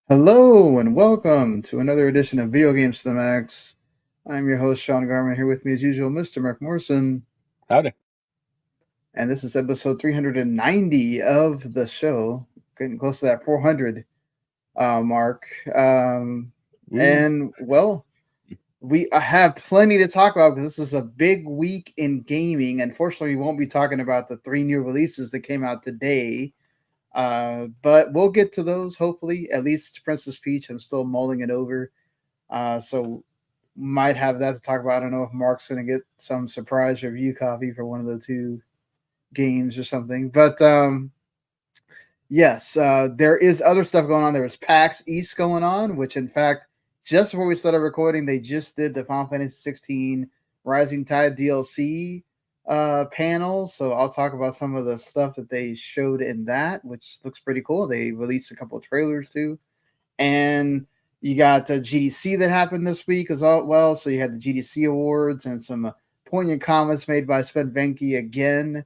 Hello and welcome to another edition of Video Games to the Max. I'm your host, Sean Garman, here with me as usual, Mr. Mark Morrison. Howdy. And this is episode 390 of the show, getting close to that 400 mark. And, well, we have plenty to talk about because this is a big week in gaming. Unfortunately, we won't be talking about the 3 new releases that came out today. But we'll get to those, hopefully. At least Princess Peach, I'm still mulling it over. So might have that to talk about. I don't know if Mark's going to get some surprise review copy for one of the 2 games or something. But yes, there is other stuff going on. There was PAX East going on, which in fact, just before we started recording, they just did the Final Fantasy XVI Rising Tide DLC panel. So I'll talk about some of the stuff that they showed in that, which looks pretty cool. They released a couple of trailers too. And you got GDC that happened this week as well. So you had the GDC Awards and some poignant comments made by Sven Vincke again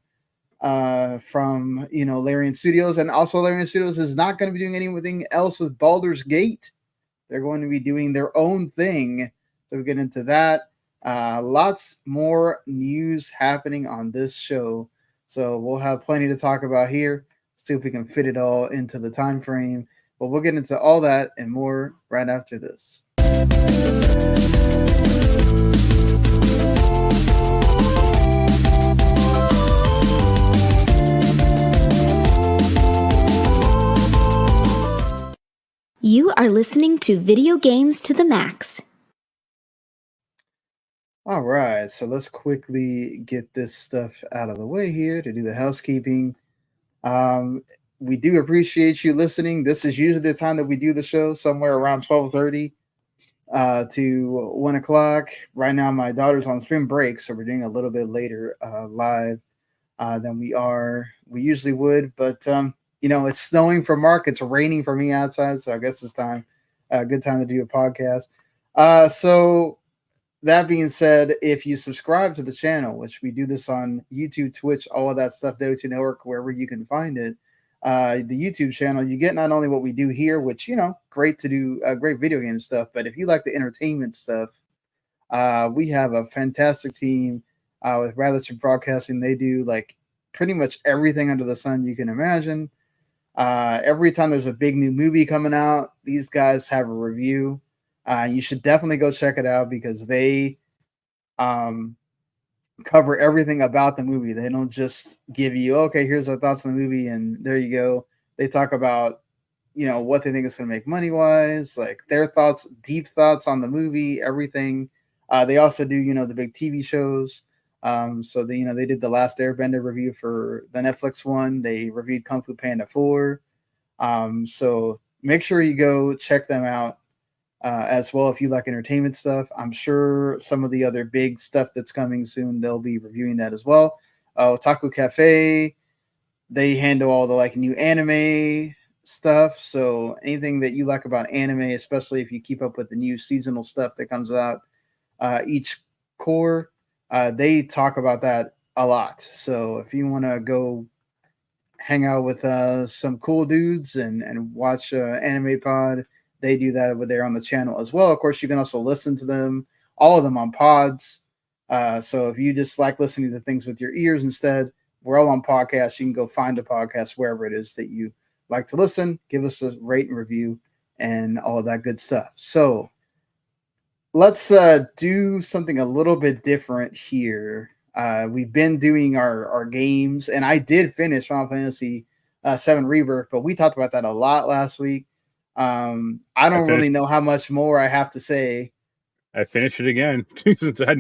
from Larian Studios. And also Larian Studios is not going to be doing anything else with Baldur's Gate. They're going to be doing their own thing. So we get into that. Lots more news happening on this show. So we'll have plenty to talk about here. See if we can fit it all into the time frame. But we'll get into all that and more right after this. You are listening to Video Games to the Max. All right, so let's quickly get this stuff out of the way here to do the housekeeping. We do appreciate you listening. This is usually the time that we do the show, somewhere around 12:30 to 1 o'clock. Right now, my daughter's on spring break, so we're doing a little bit later live than we usually would. But it's snowing for Mark. It's raining for me outside, so I guess it's a good time to do a podcast. So that being said, if you subscribe to the channel, which we do this on YouTube, Twitch, all of that stuff, Dota Network, wherever you can find it, the YouTube channel, you get not only what we do here, which, great to do, great video game stuff, but if you like the entertainment stuff, we have a fantastic team with Radisson Broadcasting. They do like pretty much everything under the sun you can imagine. Every time there's a big new movie coming out, these guys have a review. You should definitely go check it out because they cover everything about the movie. They don't just give you, okay, here's our thoughts on the movie, and there you go. They talk about, what they think is going to make money-wise, like their thoughts, deep thoughts on the movie, everything. They also do, the big TV shows. So they did the Last Airbender review for the Netflix one. They reviewed Kung Fu Panda 4. So make sure you go check them out. As well, if you like entertainment stuff, I'm sure some of the other big stuff that's coming soon, they'll be reviewing that as well. Otaku Cafe, they handle all the new anime stuff. So anything that you like about anime, especially if you keep up with the new seasonal stuff that comes out each core, they talk about that a lot. So if you want to go hang out with some cool dudes and watch Anime Pod, they do that over there on the channel as well. Of course, you can also listen to them, all of them on pods. So if you just like listening to things with your ears instead, we're all on podcasts. You can go find the podcast wherever it is that you like to listen. Give us a rate and review and all of that good stuff. So let's do something a little bit different here. We've been doing our games, and I did finish Final Fantasy VII Rebirth, but we talked about that a lot last week. I don't really know how much more I have to say. I finished it again.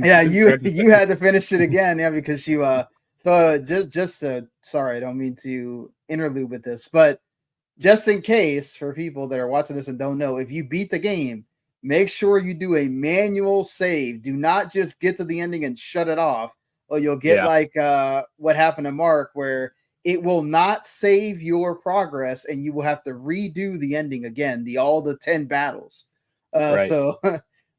Yeah, you had to finish it again, yeah, because you so just sorry, I don't mean to interlude with this, but just in case for people that are watching this and don't know, if you beat the game, make sure you do a manual save. Do not just get to the ending and shut it off, or you'll get like what happened to Mark, where it will not save your progress and you will have to redo the ending again, all the 10 battles. Right. So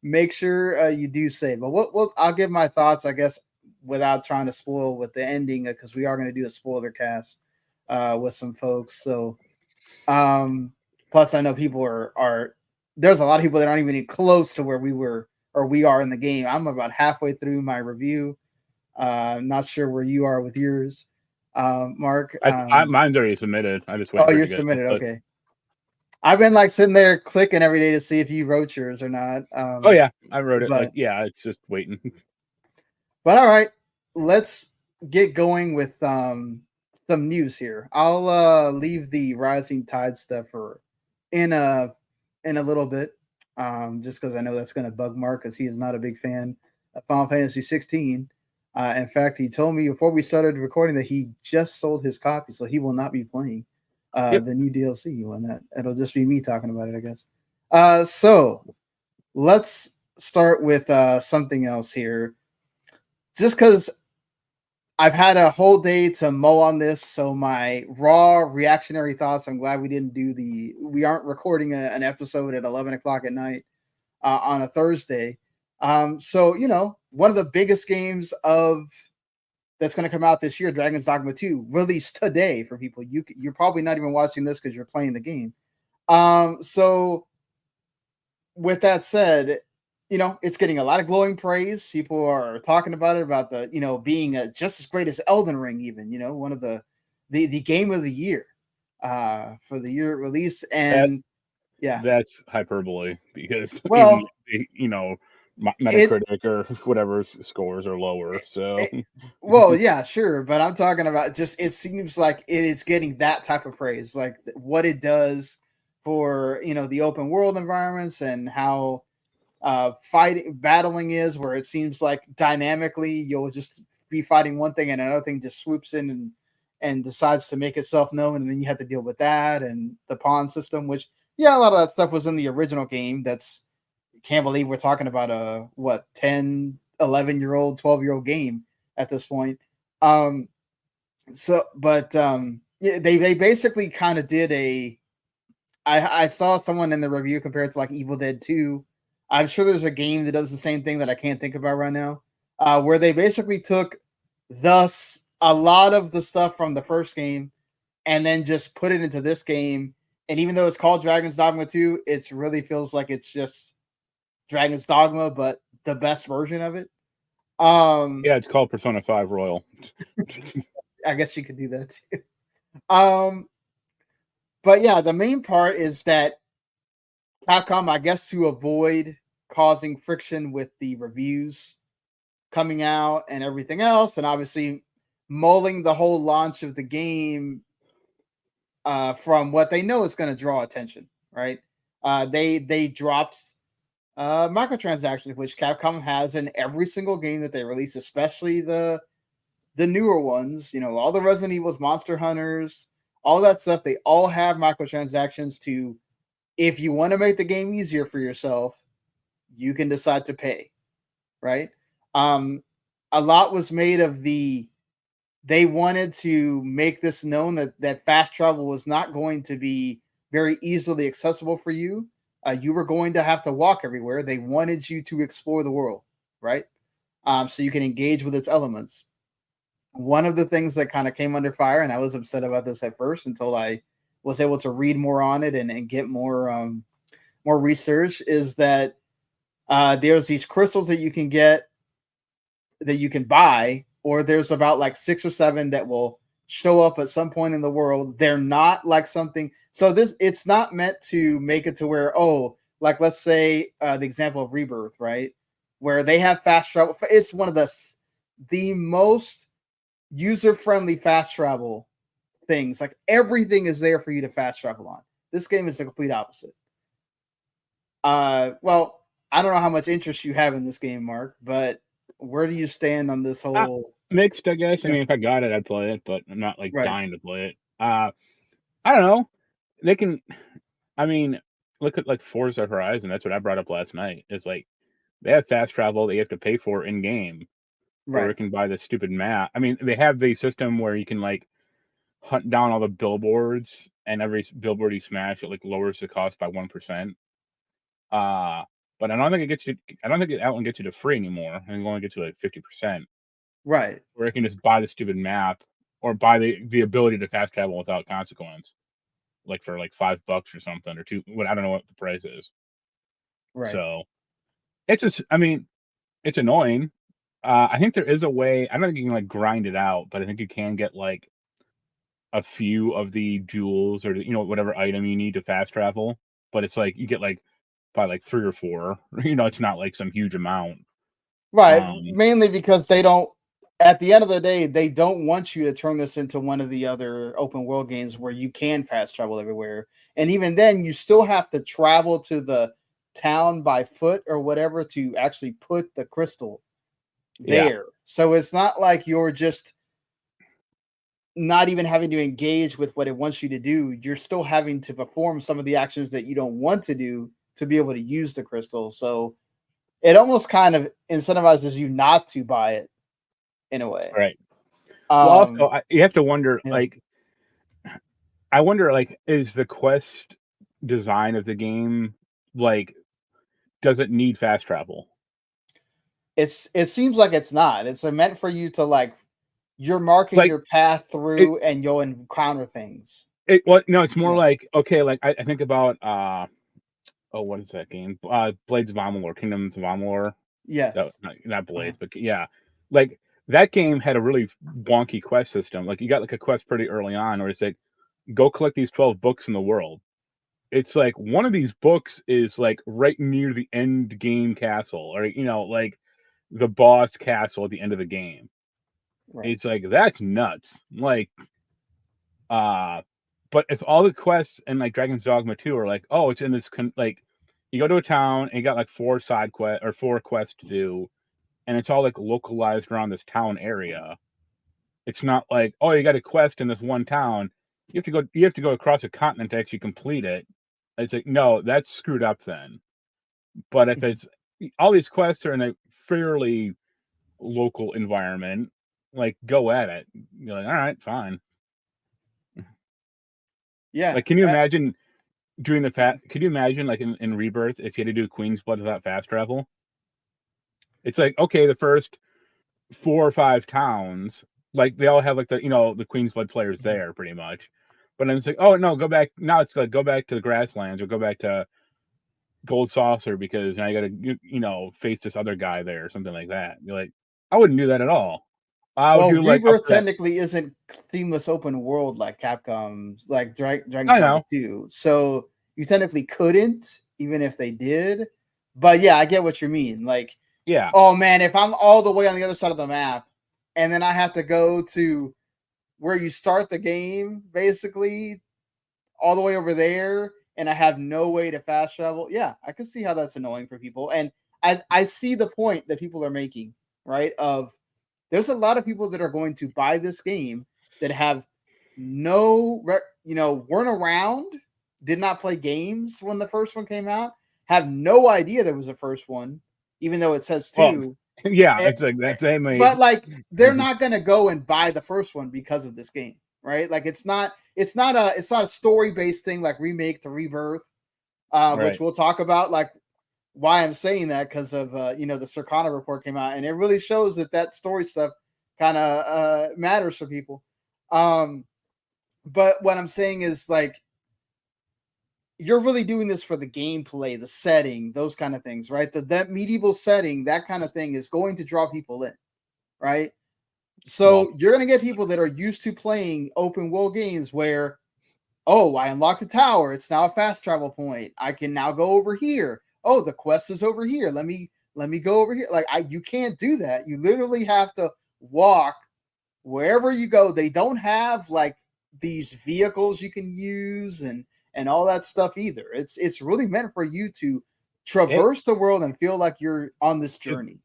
make sure you do save. But I'll give my thoughts, I guess, without trying to spoil with the ending, because we are going to do a spoiler cast with some folks. So Plus, I know people are there's a lot of people that aren't even close to where we were or we are in the game. I'm about halfway through my review. Not sure where you are with yours, Mark. Mine's already submitted. I just wait for you're you guys. submitted. Okay. I've been like sitting there clicking every day to see if you wrote yours or not. Oh yeah, I wrote it. It's just waiting. But all right, let's get going with some news here. I'll leave the Rising Tide stuff for in a little bit, just because I know that's going to bug Mark because he is not a big fan of Final Fantasy 16. In fact, he told me before we started recording that he just sold his copy, so he will not be playing the new DLC on that. It'll just be me talking about it, I guess. So let's start with something else here. Just because I've had a whole day to mull on this, so my raw reactionary thoughts. I'm glad we aren't recording an episode at 11 o'clock at night on a Thursday. So one of the biggest games that's going to come out this year, Dragon's Dogma 2, released today for people. You're probably not even watching this because you're playing the game. So with that said, it's getting a lot of glowing praise. People are talking about it, about the, being just as great as Elden Ring, even, one of the game of the year for the year release. And that's hyperbole because Metacritic or whatever scores are lower. So, well, yeah, sure. But I'm talking about just, it seems like it is getting that type of praise, like what it does for, the open world environments and how battling is, where it seems like dynamically you'll just be fighting one thing and another thing just swoops in and decides to make itself known, and then you have to deal with that, and the pawn system, which a lot of that stuff was in the original game. Can't believe we're talking about a 10, 11-year-old, 12-year-old game at this point. They basically kind of did I saw someone in the review compared to like Evil Dead 2. I'm sure there's a game that does the same thing that I can't think about right now, where they basically took a lot of the stuff from the first game and then just put it into this game. And even though it's called Dragon's Dogma 2, it really feels like it's just Dragon's Dogma, but the best version of it. It's called Persona 5 Royal. I guess you could do that too. But yeah, the main part is that Capcom, I guess, to avoid causing friction with the reviews coming out and everything else, and obviously mulling the whole launch of the game from what they know is going to draw attention, right? They dropped microtransactions, which Capcom has in every single game that they release, especially the newer ones. All the Resident Evils, Monster Hunters, all that stuff. They all have microtransactions to, if you want to make the game easier for yourself, you can decide to pay, right? A lot was made of they wanted to make this known that fast travel was not going to be very easily accessible for you. You were going to have to walk everywhere. They wanted you to explore the world, right? So you can engage with its elements. One of the things that kind of came under fire, and I was upset about this at first until I was able to read more on it and get more research, is that there's these crystals that you can get, that you can buy, or there's about like 6 or 7 that will show up at some point in the world. They're not like something. So it's not meant to make it to where, like let's say the example of Rebirth, right? Where they have fast travel. It's one of the most user-friendly fast travel things. Like everything is there for you to fast travel on. This game is the complete opposite. Well, I don't know how much interest you have in this game, Mark, but where do you stand on this whole mixed, I guess? Yeah. I mean, if I got it, I'd play it, but I'm not like Right. dying to play it. I don't know. They can, I mean, look at like Forza Horizon. That's what I brought up last night. It's like they have fast travel that you have to pay for in game, or you can buy this stupid map. I mean, they have the system where you can like hunt down all the billboards, and every billboard you smash, it like lowers the cost by 1%. But I don't think that one gets you to free anymore. I think it only gets you like 50%. Right. Where you can just buy the stupid map or buy the ability to fast travel without consequence. like for like $5 or something or two. What I don't know what the price is. Right. So it's just, I mean, it's annoying. I think there is a way. I don't think you can like grind it out, but I think you can get like a few of the jewels or whatever item you need to fast travel. But it's like you get like probably like 3 or 4. It's not like some huge amount. Right. Mainly because they don't. At the end of the day, they don't want you to turn this into one of the other open world games where you can fast travel everywhere. And even then, you still have to travel to the town by foot or whatever to actually put the crystal there. Yeah. So it's not like you're just not even having to engage with what it wants you to do. You're still having to perform some of the actions that you don't want to do to be able to use the crystal. So it almost kind of incentivizes you not to buy it in a way. Right. Well, also, you have to wonder, yeah. like, I wonder, like, is the quest design of the game, like, does it need fast travel? It seems like it's not. It's meant for you to, like, you're marking Like, your path through and you'll encounter things. No, it's more like, okay, like, I think about, what is that game? Blades of Amalur, Kingdoms of Amalur. Yes. No, not Blades, but yeah. Like, that game had a really wonky quest system. Like, you got, like, a quest pretty early on where it's like, go collect these 12 books in the world. It's like, one of these books is, like, right near the end game castle, or, like, the boss castle at the end of the game. Right. It's like, that's nuts. Like, but if all the quests in, like, Dragon's Dogma 2 are like, oh, it's in this, like, you go to a town and you got, like, 4 side quests or 4 quests to do, and it's all, like, localized around this town area. It's not like, oh, you got a quest in this one town. You have to go across a continent to actually complete it. It's like, no, that's screwed up then. But if it's all these quests are in a fairly local environment, like, go at it. You're like, all right, fine. Yeah. Like, can you imagine doing could you imagine, like, in Rebirth, if you had to do Queen's Blood without fast travel? It's like, okay, the first 4 or 5 towns, like, they all have, like, the Queen's Blood players there pretty much. But then it's like, oh no, go back. Now it's like, go back to the grasslands or go back to Gold Saucer because now you gotta, face this other guy there or something like that. You're like, I wouldn't do that at all. I would do like Rebirth technically isn't seamless open world like Capcom's, like Dragon's Dogma 2. So you technically couldn't, even if they did. But yeah, I get what you mean. Like, yeah. Oh man, if I'm all the way on the other side of the map and then I have to go to where you start the game, basically, all the way over there, and I have no way to fast travel, yeah, I can see how that's annoying for people. And I see the point that people are making, right? Of there's a lot of people that are going to buy this game that have weren't around, did not play games when the first one came out, have no idea there was a first one, even though it says 2. Well, yeah, it's like that they made. But like, they're not gonna go and buy the first one because of this game, right? Like, it's not a story based thing like Remake to Rebirth, which we'll talk about. Like, why I'm saying that because of the Circana report came out, and it really shows that story stuff kind of matters for people. But what I'm saying is, like, you're really doing this for the gameplay, the setting, those kind of things, right? That medieval setting, that kind of thing is going to draw people in, right? So you're going to get people that are used to playing open world games where, oh, I unlocked the tower. It's now a fast travel point. I can now go over here. Oh, the quest is over here. Let me go over here. Like, you can't do that. You literally have to walk wherever you go. They don't have like these vehicles you can use and all that stuff either. It's really meant for you to traverse the world and feel like you're on this journey.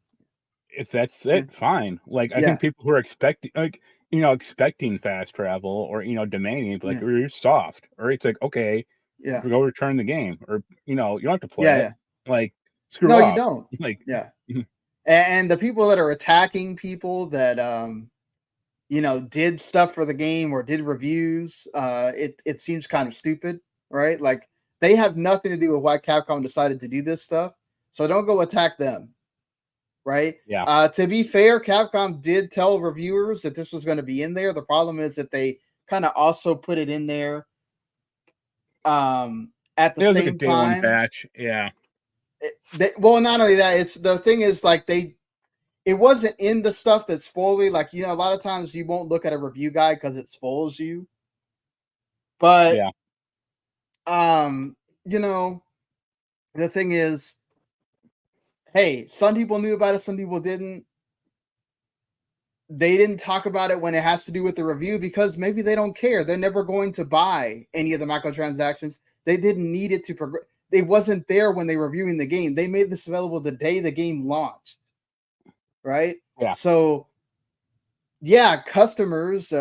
If that's it, fine. Like, I think people who are expecting fast travel or demanding it, like, you're soft, or it's like, okay, go return the game, or you don't have to play it. Like, screw off. No, you don't. Like, and the people that are attacking people that did stuff for the game or did reviews, it seems kind of stupid, right? Like, they have nothing to do with why Capcom decided to do this stuff, so don't go attack them, right? Yeah. To be fair, Capcom did tell reviewers that this was going to be in there. The problem is that they kind of also put it in there At the It was like a same day one time, patch. Yeah. well, not only that, it's the thing is like it wasn't in the stuff that's spoilery. Like, you know, a lot of times you won't look at a review guide because it spoils you. But Yeah. you know, the thing is, hey, some people knew about it, some people didn't. They didn't talk about it when it has to do with the review because maybe they don't care. They're never going to buy any of the microtransactions. They didn't need it to progress. It wasn't there when they were reviewing the game. They made this available the day the game launched. Right? Yeah. So, yeah, customers,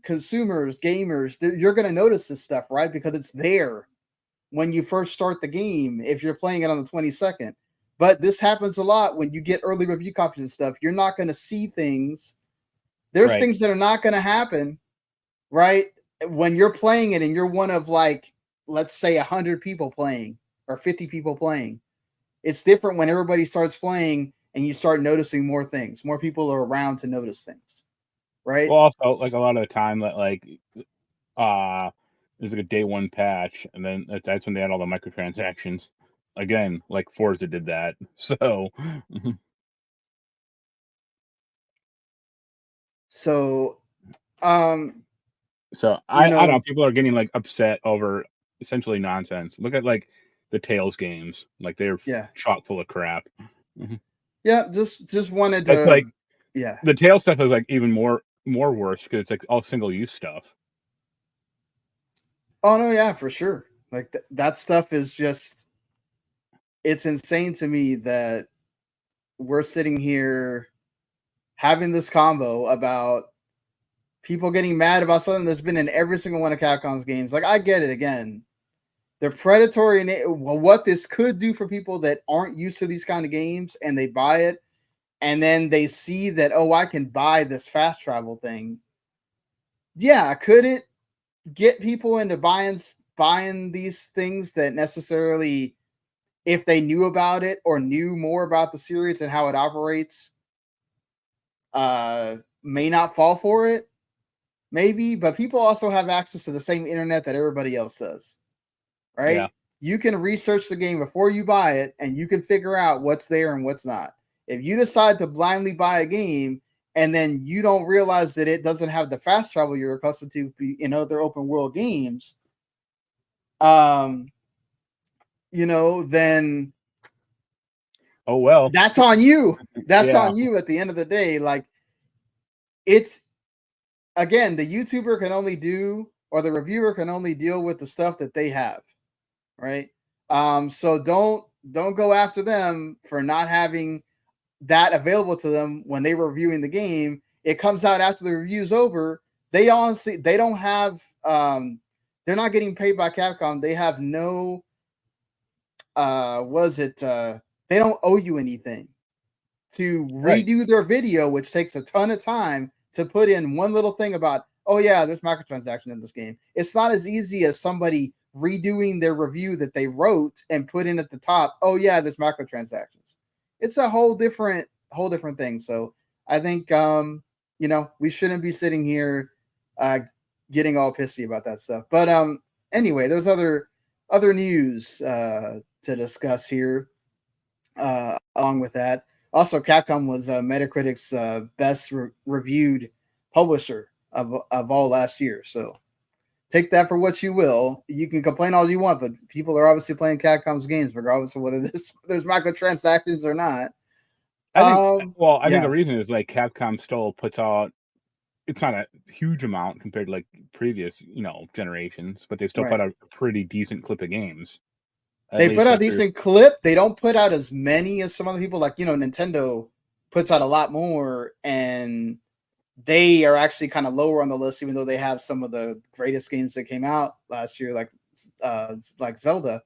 consumers, gamers, you're going to notice this stuff, right? Because it's there when you first start the game if you're playing it on the 22nd. But this happens a lot when you get early review copies and stuff. You're not going to see things. There's things that are not going to happen, right? When you're playing it and you're one of, like, let's say 100 people playing or 50 people playing. It's different when everybody starts playing and you start noticing more things. More people are around to notice things, right? Well, also, like, a lot of the time that, like, there's like a day one patch, and then that's when they had all the microtransactions. Again, like Forza did that. So, so, so I don't know. People are getting like upset over essentially nonsense. Look at like the Tales games, like they're chock full of crap. Yeah, just wanted That's to, like, yeah. The Tales stuff is like even more worse because it's like all single use stuff. Oh no, yeah, for sure. Like that stuff is just, it's insane to me that we're sitting here having this combo about people getting mad about something that's been in every single one of Capcom's games. Like, I get it. Again, they're predatory in what this could do for people that aren't used to these kind of games, and they buy it, and then they see that, oh, I can buy this fast travel thing. Yeah, could it get people into buying these things that necessarily, if they knew about it or knew more about the series and how it operates, may not fall for it? Maybe, but people also have access to the same internet that everybody else does, right? Yeah. You can research the game before you buy it, and you can figure out what's there and what's not. If you decide to blindly buy a game and then you don't realize that it doesn't have the fast travel you're accustomed to in other open world games, then oh well, that's on you. That's yeah. on you at the end of the day. Like, it's, again, the YouTuber can only do, or the reviewer can only deal with the stuff that they have, right? So don't go after them for not having that available to them when they were reviewing the game. It comes out after the review's over. They honestly, they don't have, they're not getting paid by Capcom. They have no, they don't owe you anything to redo their video, which takes a ton of time to put in one little thing about, oh yeah, there's microtransactions in this game. It's not as easy as somebody redoing their review that they wrote and put in at the top, oh yeah, there's microtransactions. It's a whole different thing. So I think, we shouldn't be sitting here getting all pissy about that stuff. But anyway, there's other news to discuss here along with that. Also, Capcom was Metacritic's best reviewed publisher of all last year. So take that for what you will. You can complain all you want, but people are obviously playing Capcom's games, regardless of whether there's microtransactions or not. I think the reason is like Capcom still puts out, it's not a huge amount compared to like previous, generations, but they still put out a pretty decent clip of games. They put out a decent clip. They don't put out as many as some other people. Like, Nintendo puts out a lot more, and they are actually kind of lower on the list, even though they have some of the greatest games that came out last year, like Zelda.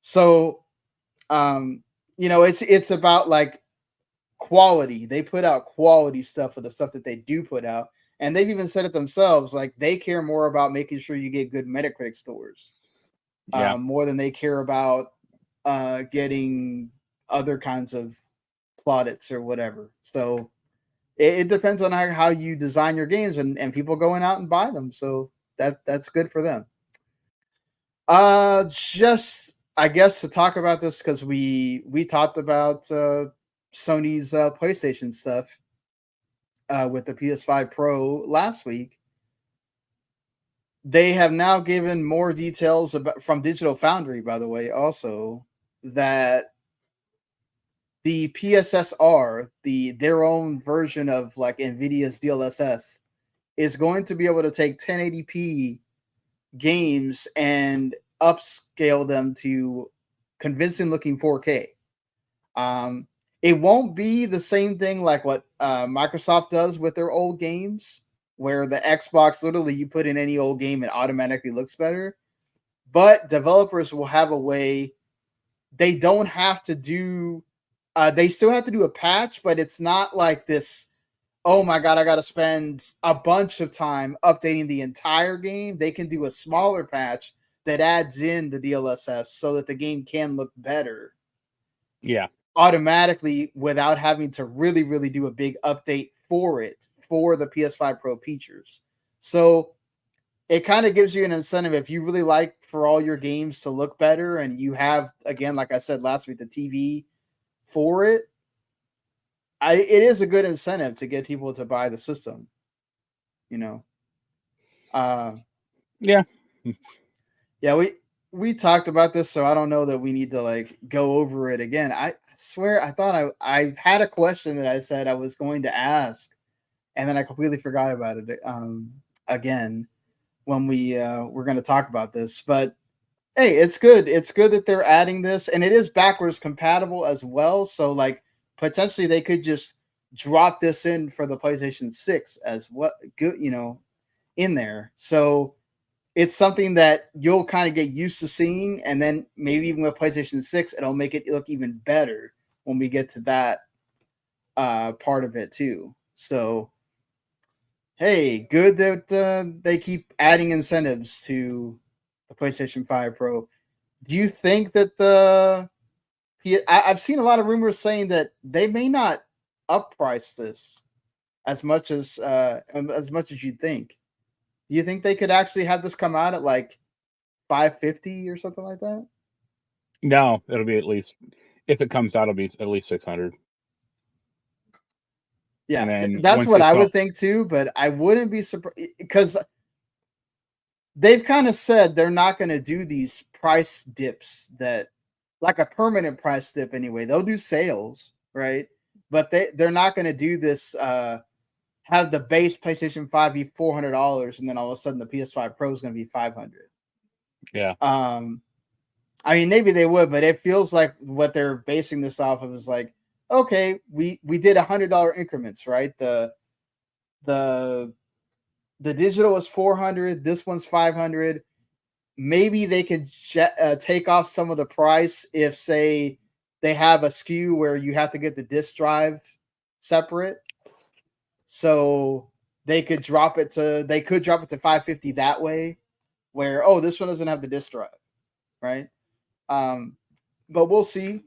So, it's about like quality. They put out quality stuff for the stuff that they do put out, and they've even said it themselves. Like, they care more about making sure you get good Metacritic scores. More than they care about getting other kinds of plaudits or whatever. So it depends on how you design your games, and people going out and buy them. So that's good for them. Just I guess to talk about this because we talked about Sony's PlayStation stuff with the PS5 Pro last week. They have now given more details about from Digital Foundry, by the way, also that the PSSR, their own version of like Nvidia's DLSS, is going to be able to take 1080p games and upscale them to convincing looking 4K. It won't be the same thing like what Microsoft does with their old games, where the Xbox, literally you put in any old game, it automatically looks better. But developers will have a way. They don't have to do, they still have to do a patch, but it's not like this, oh my God, I got to spend a bunch of time updating the entire game. They can do a smaller patch that adds in the DLSS so that the game can look better. Yeah. Automatically without having to really, really do a big update for it, for the PS5 Pro features. So it kind of gives you an incentive if you really like for all your games to look better and you have, again, like I said last week, the TV for it. It is a good incentive to get people to buy the system, you know. Yeah. Yeah, we talked about this, so I don't know that we need to like go over it again. I swear I thought I had a question that I said I was going to ask, and then I completely forgot about it again when we were going to talk about this. But hey, it's good. It's good that they're adding this, and it is backwards compatible as well. So like potentially they could just drop this in for the PlayStation 6 as what good, you know, in there. So it's something that you'll kind of get used to seeing, and then maybe even with PlayStation 6, it'll make it look even better when we get to that part of it too. So, hey, good that they keep adding incentives to the PlayStation 5 Pro. Do you think that I've seen a lot of rumors saying that they may not upprice this as much as you'd think. Do you think they could actually have this come out at like $550 or something like that? No, it'll be at least, if it comes out, it'll be at least 600. Yeah, and then that's what I would think too, but I wouldn't be surprised because they've kind of said they're not going to do these price dips that like a permanent price dip anyway. They'll do sales, right? But they're not going to do this have the base PlayStation 5 be $400 and then all of a sudden the PS5 Pro is going to be $500. Yeah. I mean, maybe they would, but it feels like what they're basing this off of is like, okay, we did $100 increments, right? The digital is $400, this one's $500. Maybe they could take off some of the price if, say, they have a SKU where you have to get the disk drive separate. So they could drop it to $550 that way, where this one doesn't have the disk drive, right? But we'll see.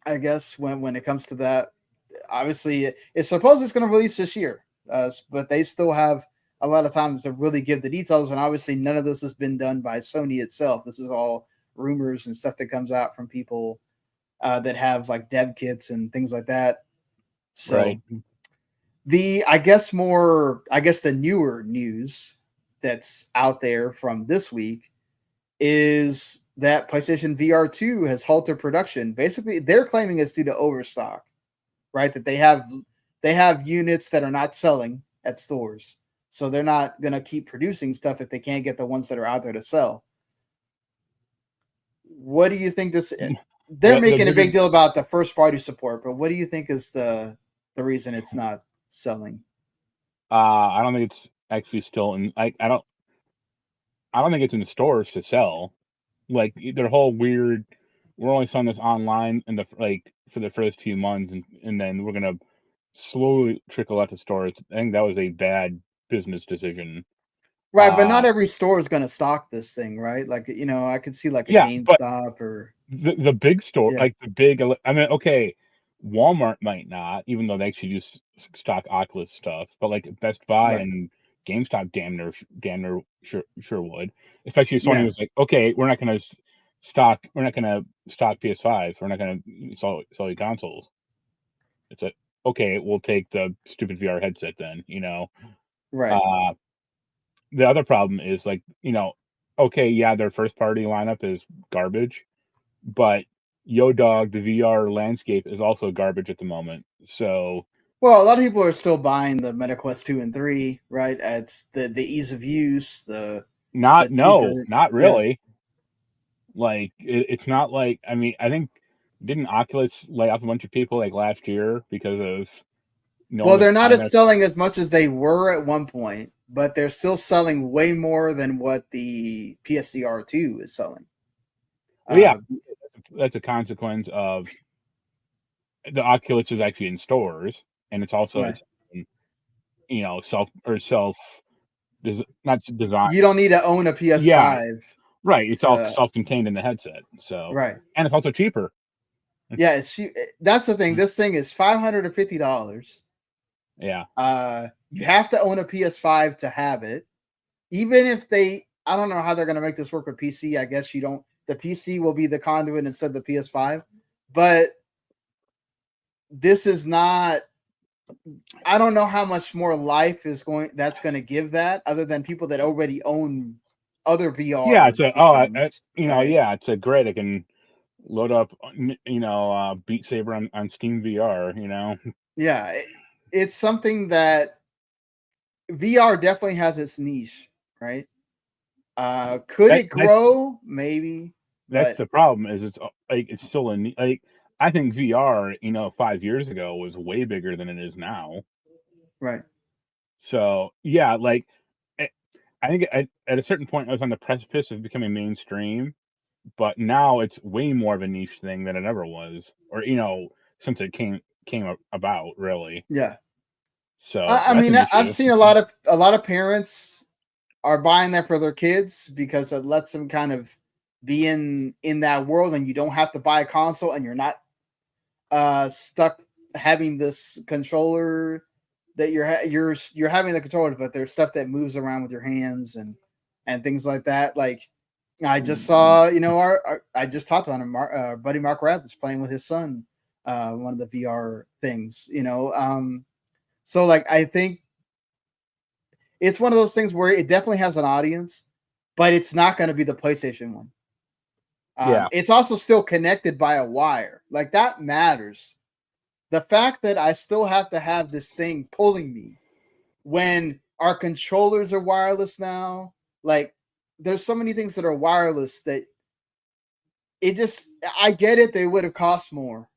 I guess when it comes to that, obviously it's supposed it's going to release this year, but they still have a lot of time to really give the details. And obviously, none of this has been done by Sony itself. This is all rumors and stuff that comes out from people that have like dev kits and things like that. So. Right. I guess the newer news that's out there from this week is that PlayStation VR 2 has halted production. Basically, they're claiming it's due to overstock, right? That they have units that are not selling at stores. So they're not going to keep producing stuff if they can't get the ones that are out there to sell. What do you think this is? They're making a big deal about the first party support, but what do you think is the reason it's not selling? I don't think it's actually still in. I don't think it's in the stores to sell. Like their whole weird. We're only selling this online for the first 2 months, and then we're gonna slowly trickle out to stores. I think that was a bad business decision. Right, but not every store is going to stock this thing, right? Like, I could see like a GameStop or the big store, like the big. I mean, okay, Walmart might not, even though they actually do stock Oculus stuff. But like Best Buy and GameStop damn near sure would. Especially if Sony was like, okay, we're not gonna stock PS5s. We're not gonna sell you consoles. It's like, okay, we'll take the stupid VR headset then. Right. The other problem is like, okay, yeah, their first party lineup is garbage, but Yo Dog, the VR landscape is also garbage at the moment. So, well, a lot of people are still buying the MetaQuest 2 and 3, right? It's the ease of use, not really. Yeah. Like it's not like, I mean, I think didn't Oculus lay off a bunch of people like last year because of well, they're not selling as much as they were at one point, but they're still selling way more than what the PSVR 2 is selling. Well, yeah, that's a consequence of the Oculus is actually in stores, and it's also right. not design. You don't need to own a PS5. Yeah, right. It's all self-contained in the headset. So right, and it's also cheaper. Yeah, it's that's the thing. This thing is $550. Yeah. You have to own a PS5 to have it. Even if I don't know how they're going to make this work with PC. I guess you don't. The PC will be the conduit instead of the PS5. But this is not. I don't know how much more life that's going to give that, other than people that already own other VR. Yeah, it's yeah, it's a great. I can load up, Beat Saber on Steam VR. Yeah, it's something that VR definitely has its niche, right? Could it grow? Maybe. That's the problem. Is it's still I think VR, 5 years ago was way bigger than it is now. Right. So yeah, like I think at a certain point I was on the precipice of becoming mainstream, but now it's way more of a niche thing than it ever was, or since it came about, really. Yeah. So I mean, I've seen a lot of parents are buying that for their kids because it lets them kind of be in that world, and you don't have to buy a console, and you're not stuck having this controller that you're having the controller, but there's stuff that moves around with your hands and things like that. Like I just saw, I just talked about him, buddy Marc Rath's playing with his son, one of the VR things, so like I think it's one of those things where it definitely has an audience, but it's not going to be the PlayStation one. It's also still connected by a wire. Like that matters. The fact that I still have to have this thing pulling me when our controllers are wireless now, like there's so many things that are wireless that I get it. They would have cost more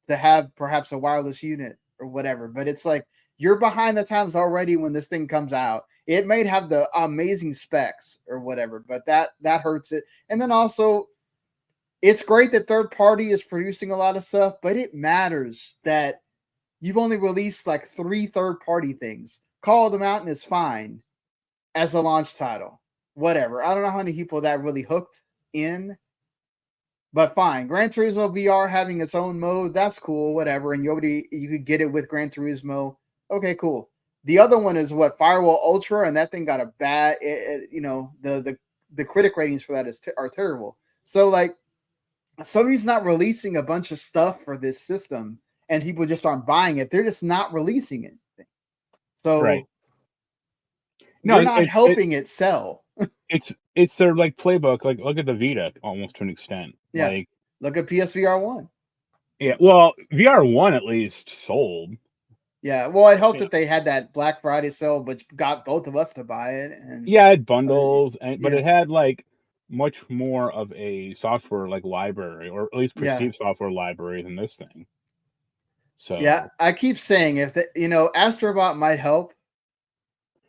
to have perhaps a wireless unit or whatever, but it's like you're behind the times already when this thing comes out. It may have the amazing specs or whatever, but that hurts it. And then also, it's great that third party is producing a lot of stuff, but it matters that you've only released like 3 third party things. Call of the Mountain is fine as a launch title. Whatever. I don't know how many people that really hooked in, but fine. Gran Turismo VR having its own mode, that's cool, whatever. And you could get it with Gran Turismo. Okay, cool. The other one is Firewall Ultra, and that thing got a bad, the critic ratings for that are terrible. So like, Sony's not releasing a bunch of stuff for this system, and people just aren't buying it. They're just not releasing it. So right. No, you're not helping it sell. It's their like playbook. Like look at the Vita almost to an extent. Yeah. Like look at PSVR 1. Yeah, well, VR 1 at least sold. Yeah, well, it helped that they had that Black Friday sale, which got both of us to buy it. And yeah, it had bundles, but it had like much more of a software like library, or at least perceived software library than this thing. So yeah, I keep saying if Astrobot might help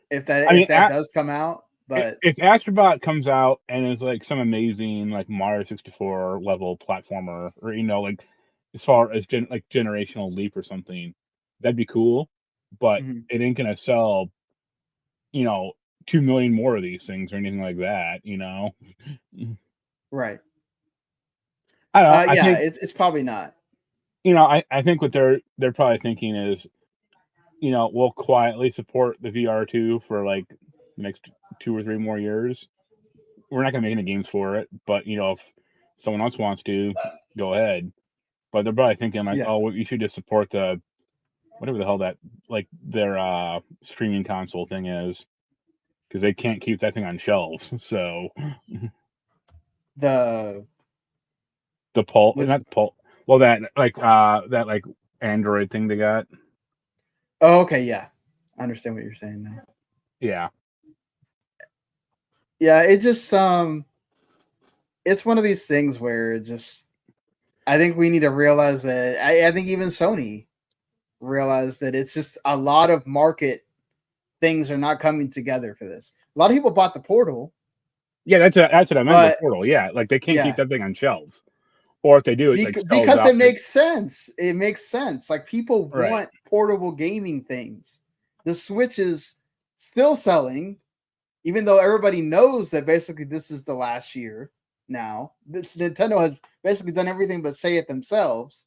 if that does come out, but if Astrobot comes out and is like some amazing like Mario 64 level platformer, or like as far as generational leap or something, that'd be cool. But it ain't gonna sell 2 million more of these things or anything like that, Right. I don't know. I think, it's probably not. I think what they're probably thinking is, we'll quietly support the VR2 for like the next 2 or 3 more years. We're not going to make any games for it, but if someone else wants to, go ahead. But they're probably thinking like, oh, well, you should just support the whatever the hell that like their streaming console thing is, because they can't keep that thing on shelves. So the Pulse, not Pulse. Well, that like Android thing they got. Oh, okay, yeah, I understand what you're saying now. Yeah. Yeah, it just it's one of these things where it just I think we need to realize that I think even Sony realized that it's just a lot of market things are not coming together for this. A lot of people bought the Portal. Yeah, that's what I meant. The Portal. Yeah, like they can't keep that thing on shelves, or if they do, it because it makes sense. It makes sense. Like people want portable gaming things. The Switch is still selling, even though everybody knows that basically this is the last year. Now, Nintendo has basically done everything but say it themselves,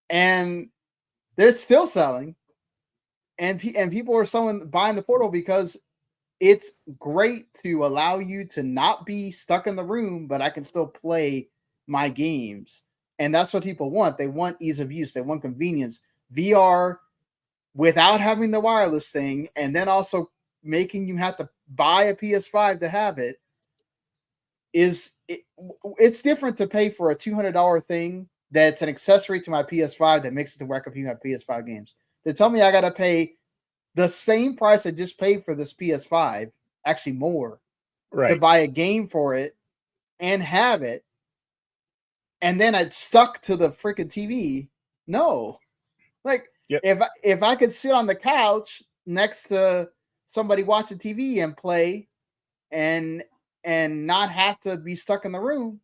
and they're still selling, and people are buying the Portal because it's great to allow you to not be stuck in the room, but I can still play my games, and that's what people want. They want ease of use, they want convenience, VR without having the wireless thing, and then also making you have to buy a PS5 to have it. It's different to pay for a $200 thing that's an accessory to my PS5 that makes it to where I can play my PS5 games. They tell me I got to pay the same price I just paid for this PS5, actually more, to buy a game for it and have it, and then I'd stuck to the freaking TV. No, like if I could sit on the couch next to somebody watching TV and play, and not have to be stuck in the room,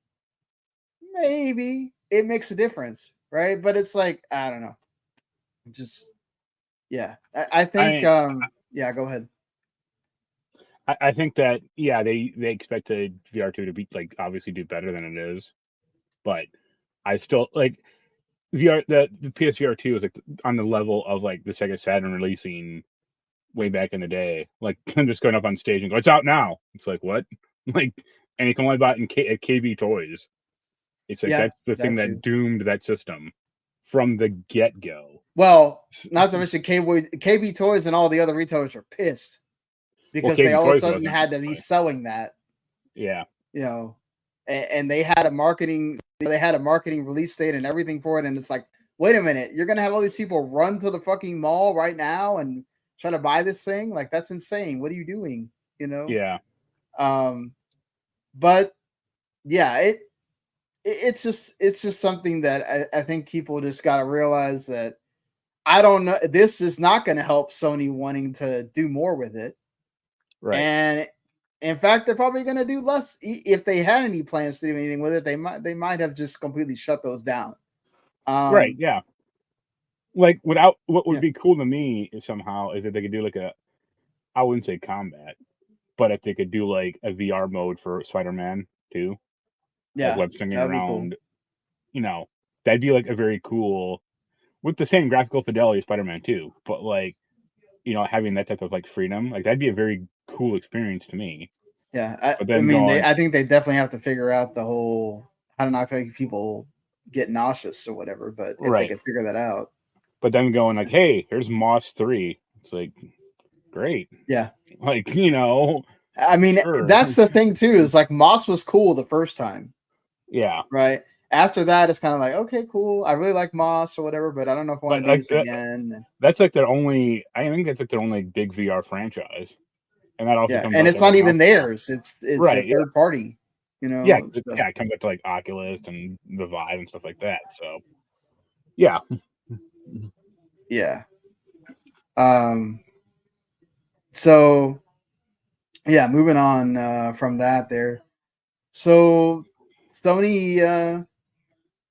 maybe it makes a difference, right? But it's like, I don't know. Just, yeah. I think, yeah, go ahead. I think that, yeah, they expected VR2 to be, like, obviously do better than it is. But I still, like, the PSVR 2 is, like, on the level of, like, the Sega Saturn releasing way back in the day. Like, I'm just going up on stage and go, it's out now. It's like, what? Like, and you can only buy it at KB Toys. It's like that's the thing that doomed that system from the get-go. Well, not to mention KB Toys and all the other retailers are pissed because they all of a sudden had to be selling that. Yeah. And they had a marketing release date and everything for it, and it's like, wait a minute, you're gonna have all these people run to the fucking mall right now and try to buy this thing? Like, that's insane. What are you doing? Yeah. But yeah, it's just something that I think people just got to realize that I don't know. This is not going to help Sony wanting to do more with it. Right. And in fact, they're probably going to do less. If they had any plans to do anything with it, they might have just completely shut those down. Right. Yeah. Like what would be cool to me is somehow is that they could do like I wouldn't say combat, but if they could do like a VR mode for Spider-Man 2. Yeah. Like web slinging around, cool. That'd be like a very cool, with the same graphical fidelity as Spider-Man 2, but like, having that type of like freedom, like that'd be a very cool experience to me. Yeah, I think they definitely have to figure out the whole how to not make people get nauseous or whatever. But if they could figure that out, but then going like, hey, here's Moss 3. It's like, great. Yeah, like I mean, that's the thing too. Is like Moss was cool the first time. Yeah. Right. After that, it's kind of like, okay, cool. I really like Moss or whatever, but I don't know if I want to do this again. That's like their only. I think that's like their only big VR franchise, and that also comes. And it's not even theirs. It's a third party. Yeah, it comes up to like Oculus and the Vive and stuff like that. So, yeah. Yeah. So, yeah, moving on from that there. So Sony,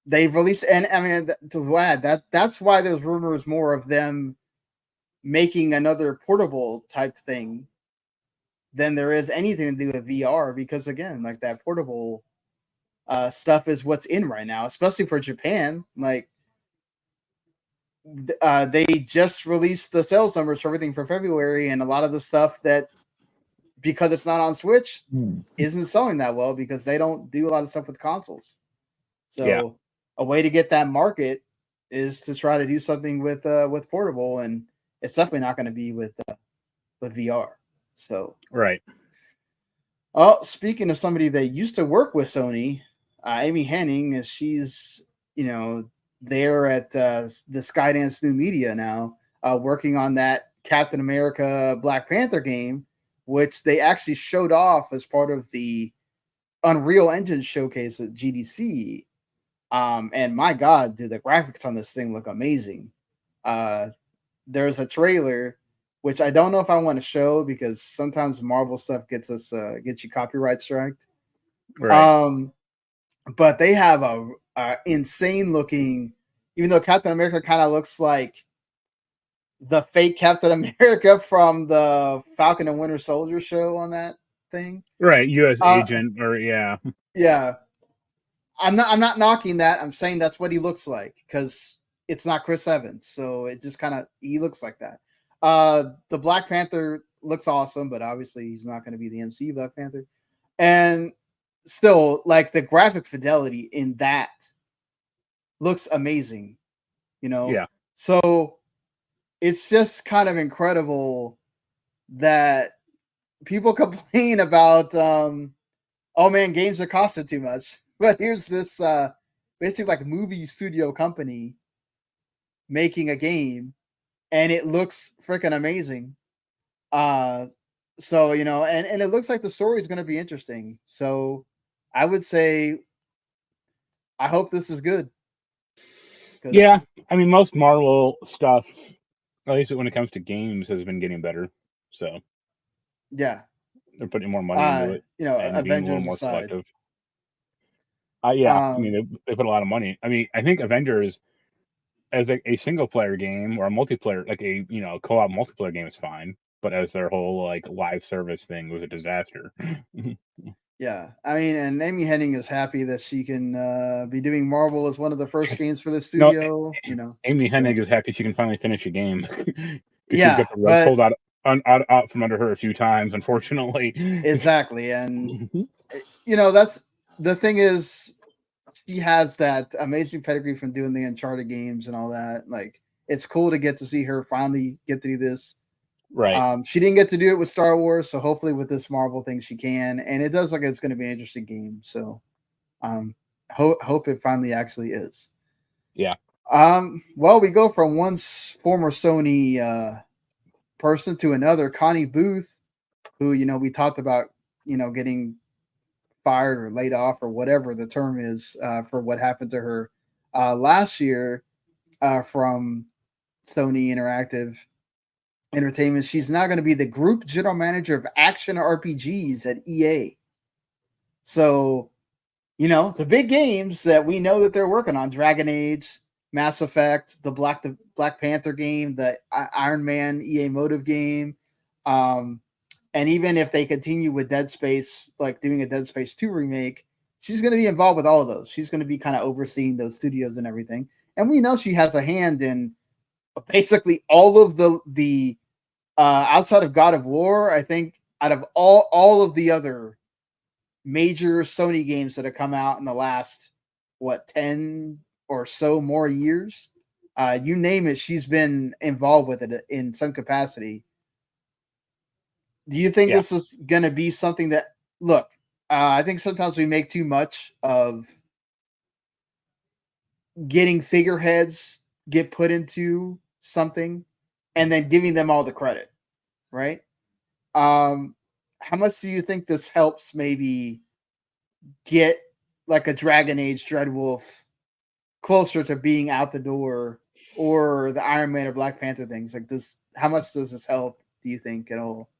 they've released, and I mean, to add that's why there's rumors more of them making another portable type thing than there is anything to do with VR, because again, like that portable stuff is what's in right now, especially for Japan. Like they just released the sales numbers for everything for February, and a lot of the stuff that because it's not on Switch, isn't selling that well because they don't do a lot of stuff with consoles. So a way to get that market is to try to do something with portable, and it's definitely not going to be with VR. So right. Oh, speaking of somebody that used to work with Sony, Amy Henning, she's there at the Skydance New Media now, working on that Captain America Black Panther game, which they actually showed off as part of the Unreal Engine showcase at GDC. And my God, dude, the graphics on this thing look amazing. There's a trailer, which I don't know if I want to show because sometimes Marvel stuff gets you copyright striked. Right. But they have a insane looking, even though Captain America kind of looks like the fake Captain America from the Falcon and Winter Soldier show on that thing. Right, U.S. agent, or yeah. I'm not knocking that. I'm saying that's what he looks like because it's not Chris Evans, so it just he looks like that. The Black Panther looks awesome, but obviously he's not going to be the MCU Black Panther. And still, like, the graphic fidelity in that looks amazing, Yeah. So it's just kind of incredible that people complain about, oh man, games are costing too much. But here's this basically like movie studio company making a game, and it looks freaking amazing. So and it looks like the story is going to be interesting. So I would say I hope this is good. Yeah, I mean, most Marvel stuff, at least when it comes to games, has been getting better. So yeah, they're putting more money into it, and being a little more selective. I mean, they put a lot of money. I mean, I think Avengers as a single player game or a multiplayer, like a co-op multiplayer game, is fine, but as their whole like live service thing was a disaster. Yeah, I mean, and Amy Henning is happy that she can be doing Marvel as one of the first games for the studio. Amy Hennig is happy she can finally finish a game. Yeah, she's got the rug pulled out from under her a few times, unfortunately. Exactly, and that's the thing is, she has that amazing pedigree from doing the Uncharted games and all that. Like, it's cool to get to see her finally get to do this. Right. She didn't get to do it with Star Wars, so hopefully with this Marvel thing she can. And it does look like it's going to be an interesting game. So hope it finally actually is. Yeah. Well, we go from one former Sony person to another, Connie Booth, who we talked about, getting fired or laid off or whatever the term is for what happened to her last year from Sony Interactive Entertainment. She's now going to be the group general manager of action RPGs at EA. So, the big games that we know that they're working on: Dragon Age, Mass Effect, the Black Panther game, the Iron Man EA Motive game, and even if they continue with Dead Space, like doing a Dead Space 2 remake, she's going to be involved with all of those. She's going to be kind of overseeing those studios and everything. And we know she has a hand in basically all of the outside of God of War. I think out of all of the other major Sony games that have come out in the last 10 or so more years, you name it, she's been involved with it in some capacity. Do you think this is going to be something that, look, I think sometimes we make too much of getting figureheads get put into something and then giving them all the credit, right? How much do you think this helps maybe get like a Dragon Age Dreadwolf closer to being out the door, or the Iron Man or Black Panther things? Like this, how much does this help, do you think, at all?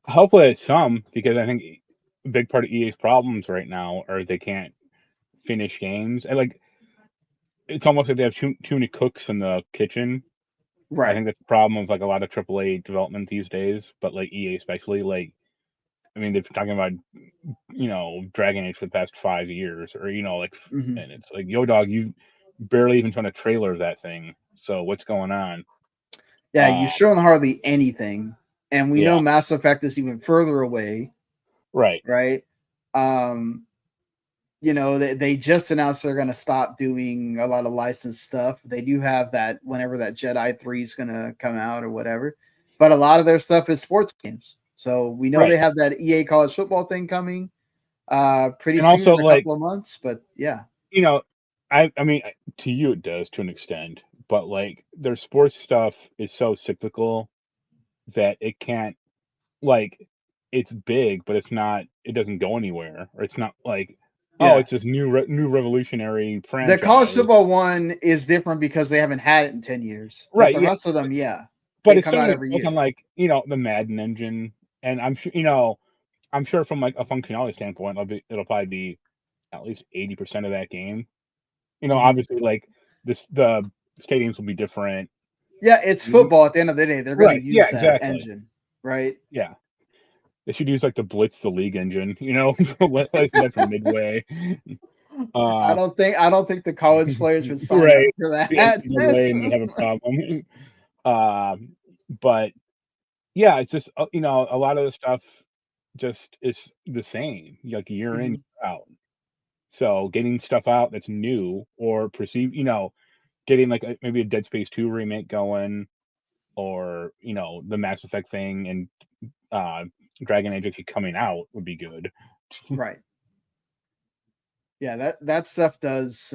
Hopefully it's some, because I think a big part of EA's problems right now are they can't finish games. And like, it's almost like they have too many cooks in the kitchen. Right. I think that's the problem of like a lot of AAA development these days, but like EA especially. Like, I mean, they've been talking about Dragon Age for the past 5 years, or and it's like, yo, dog, you barely even shown a trailer of that thing. So what's going on? Yeah, you've shown hardly anything. and we know Mass Effect is even further away. Right. They just announced they're going to stop doing a lot of licensed stuff. They do have that whenever that Jedi 3 is going to come out or whatever, but a lot of their stuff is sports games. So we know they have that EA college football thing coming pretty soon, also, in a couple of months. But yeah, I mean, to you it does to an extent, but like their sports stuff is so cyclical that it can't, like, it's big, but it's not. It doesn't go anywhere, or it's not like, oh, it's this new revolutionary franchise. The college football one is different because they haven't had it in 10 years. But the rest of them, but they it's come out every year. Like the Madden engine, and I'm sure from like a functionality standpoint, it'll probably be at least 80% of that game. Obviously, like the stadiums will be different. Yeah, it's football at the end of the day. They're going to use that engine, right? Yeah. They should use like the Blitz the League engine, license that from Midway. I don't think the college players would sign up for that. Midway and have a problem. But yeah, it's just a lot of the stuff just is the same, like year in, year out. So getting stuff out that's new or perceived, getting like maybe a Dead Space 2 remake going, or the Mass Effect thing and Dragon Age actually coming out would be good. Right. Yeah, that stuff does.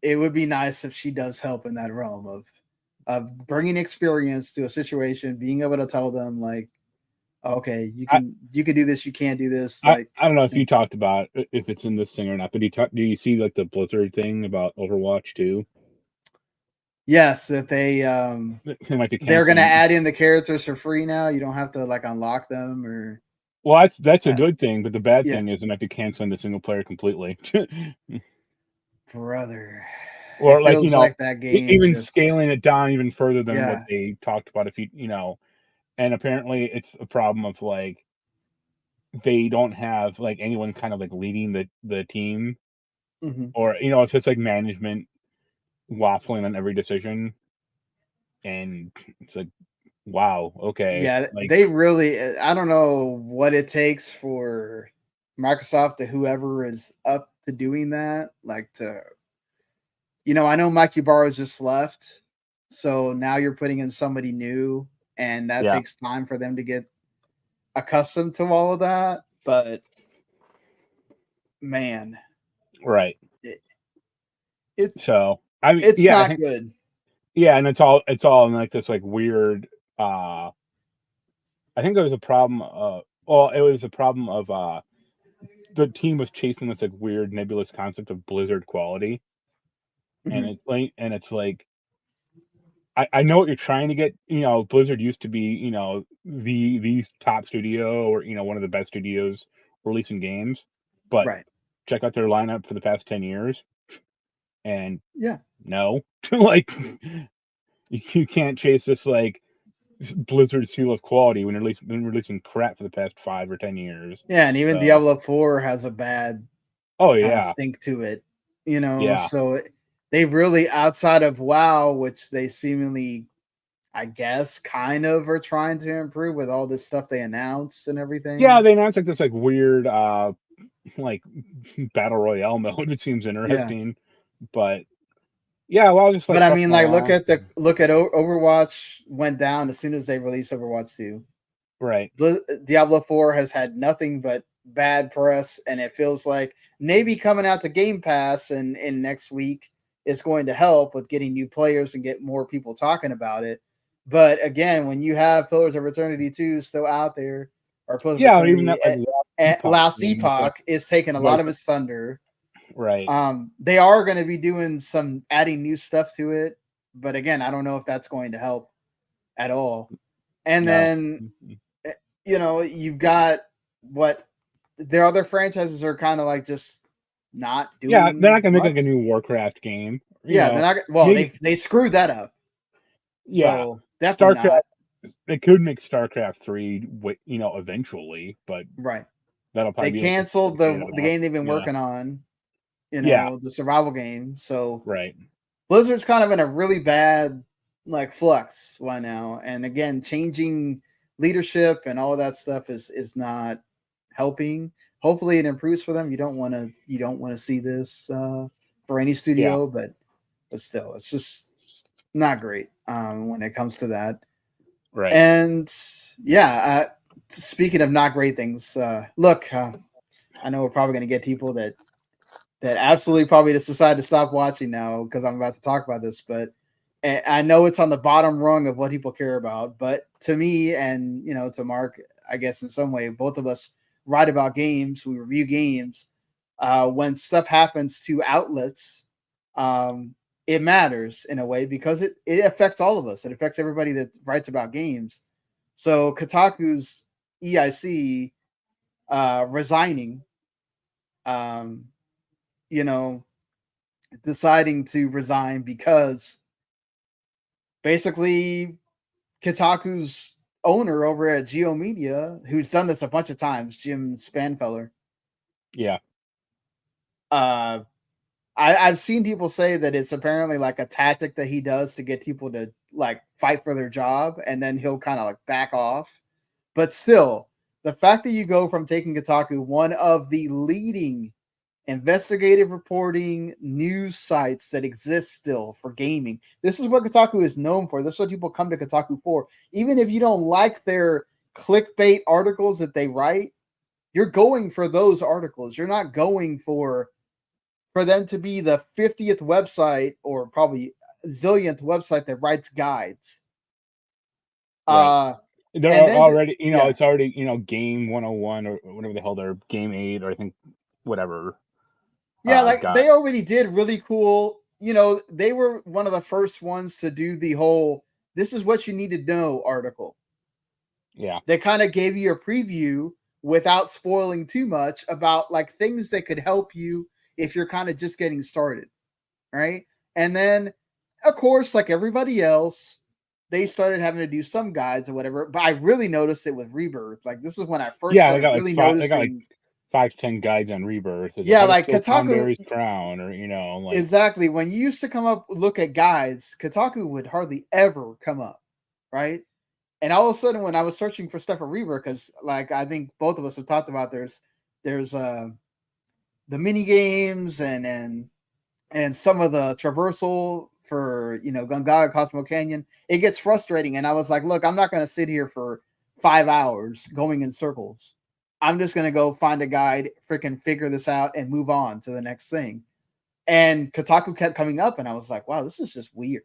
It would be nice if she does help in that realm of bringing experience to a situation, being able to tell them like, okay, you can do this, you can't do this. Like, I don't know if you talked about if it's in this thing or not, but do you see like the Blizzard thing about Overwatch 2? Yes, that they might be they're going to add in the characters for free now. You don't have to like unlock them or. Well, that's a good thing, but the bad thing is it might be canceling the single player completely. Brother, or like that game even scaling it down even further than what they talked about. If and apparently it's a problem of like they don't have like anyone kind of like leading the team, or it's just like management waffling on every decision, and it's like, wow, okay. Yeah, like, they really, I don't know what it takes for Microsoft to whoever is up to doing that, like to, I know Mike Ybarra's just left, so now you're putting in somebody new, and that takes time for them to get accustomed to all of that, but man. Right. It's so, I mean, it's I not think, good. Yeah, and it's all in like this like weird, I think there was a problem, it was a problem of the team was chasing this like weird nebulous concept of Blizzard quality. And it's like, I know what you're trying to get. Blizzard used to be, the top studio, or one of the best studios releasing games. But check out their lineup for the past 10 years. And no, like you can't chase this like Blizzard seal of quality when you're releasing crap for the past 5 or 10 years. Yeah, and even Diablo 4 has a bad stink to it. So they really, outside of WoW, which they seemingly, I guess, kind of are trying to improve with all this stuff they announced and everything. Yeah, they announced like this like weird like battle royale mode, which seems interesting. But yeah, well, just like. But I mean, like, look at Overwatch went down as soon as they released Overwatch 2. Right. Diablo 4 has had nothing but bad press, and it feels like maybe coming out to Game Pass and in next week is going to help with getting new players and get more people talking about it. But again, when you have Pillars of Eternity 2 still out there, or Pillars of Eternity, even that Last Epoch is taking a lot of its thunder. Right. They are going to be doing some adding new stuff to it, but again, I don't know if that's going to help at all. And then, you've got what their other franchises are kind of like just not doing. Yeah, they're not going to make like a new Warcraft game. They're not. Well, they screwed that up. Yeah, so definitely StarCraft. Not. They could make StarCraft 3, eventually, but that'll probably they canceled the game they've been working on. The survival game. So Blizzard's kind of in a really bad like flux right now, and again, changing leadership and all of that stuff is not helping. Hopefully, it improves for them. You don't want to see this for any studio, but still, it's just not great when it comes to that. Right. And yeah, speaking of not great things, look, I know we're probably going to get people that absolutely probably just decide to stop watching now because I'm about to talk about this, but I know it's on the bottom rung of what people care about. But to me, and to Mark, I guess in some way, both of us write about games, we review games. When stuff happens to outlets, it matters in a way because it affects all of us. It affects everybody that writes about games. So Kotaku's EIC resigning, deciding to resign because basically Kotaku's owner over at Geo Media, who's done this a bunch of times, Jim Spanfeller. Yeah. I've seen people say that it's apparently like a tactic that he does to get people to like fight for their job, and then he'll kind of like back off. But still, the fact that you go from taking Kotaku, one of the leading investigative reporting news sites that exist still for gaming. This is what Kotaku is known for. This is what people come to Kotaku for. Even if you don't like their clickbait articles that they write, you're going for those articles. You're not going for them to be the 50th website or probably zillionth website that writes guides. Right. They're already, it's already, game 101 or whatever the hell they're game 8 or I think whatever. Yeah, they already did really cool. They were one of the first ones to do the whole "this is what you need to know" article. Yeah, they kind of gave you a preview without spoiling too much about like things that could help you if you're kind of just getting started, right? And then, of course, like everybody else, they started having to do some guides or whatever. But I really noticed it with Rebirth. Like this is when I first started really noticing. 5 to 10 guides on Rebirth. Yeah, like Kotaku Crown, or like exactly. When you used to come up look at guides, Kotaku would hardly ever come up, right? And all of a sudden, when I was searching for stuff for Rebirth, because like I think both of us have talked about, there's the mini games and some of the traversal for Gungaga Cosmo Canyon. It gets frustrating, and I was like, look, I'm not going to sit here for 5 hours going in circles. I'm just going to go find a guide, freaking figure this out, and move on to the next thing. And Kotaku kept coming up, and I was like, wow, this is just weird.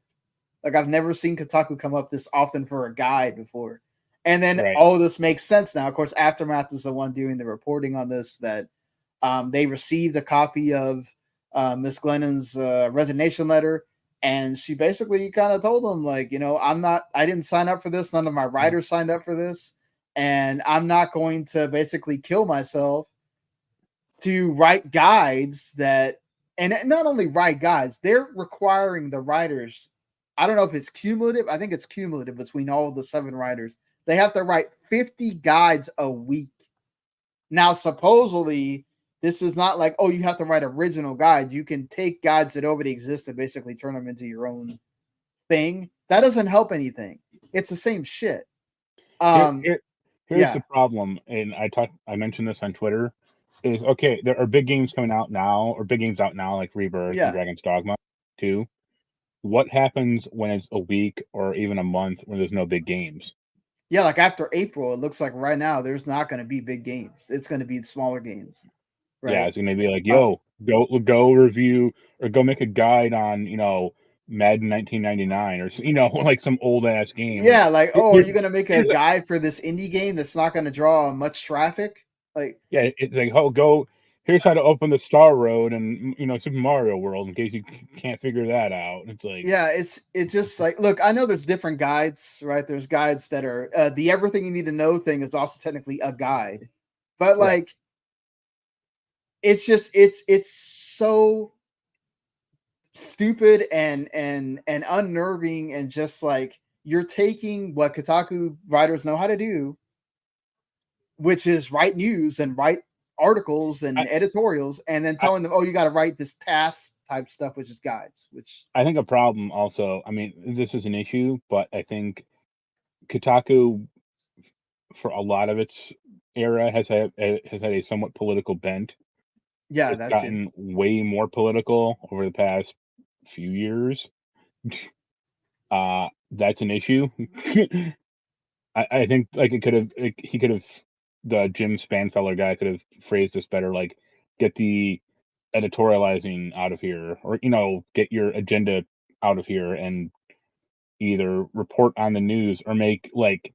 Like, I've never seen Kotaku come up this often for a guide before. And then all of this makes sense now. Of course, Aftermath is the one doing the reporting on this, that they received a copy of Miss Glennon's resignation letter. And she basically kind of told them, like, I didn't sign up for this. None of my writers signed up for this. And I'm not going to basically kill myself to write guides and not only write guides, they're requiring the writers. I don't know if it's cumulative. I think it's cumulative between all of the 7 writers. They have to write 50 guides a week. Now, supposedly, this is not like, oh, you have to write original guides. You can take guides that already exist and basically turn them into your own thing. That doesn't help anything. It's the same shit. Here's the problem, and I mentioned this on Twitter, is okay, there are big games coming out now, or big games out now, like Rebirth and Dragon's Dogma 2. What happens when it's a week or even a month when there's no big games? Yeah, like after April, it looks like right now there's not going to be big games. It's going to be smaller games. Right? Yeah, it's going to be like, go review or go make a guide on, Madden 1999 or, like some old ass game. Yeah, like, oh, are you going to make a guide for this indie game that's not going to draw much traffic? Like, yeah, it's like, here's how to open the Star Road and, Super Mario World in case you can't figure that out. It's like, yeah, it's just like, look, I know there's different guides, right? There's guides that are the everything you need to know thing is also technically a guide, but like, it's just it's so stupid and unnerving, and just like you're taking what Kotaku writers know how to do, which is write news and write articles and editorials, and then telling them, oh, you got to write this task type stuff, which is guides. Which I think a problem also, I mean, this is an issue, but I think Kotaku for a lot of its era has had a somewhat political bent. Yeah, It's that's it. gotten way more political over the past few years. That's an issue. I think like he could have the Jim Spanfeller guy could have phrased this better, like get the editorializing out of here, or get your agenda out of here and either report on the news or make like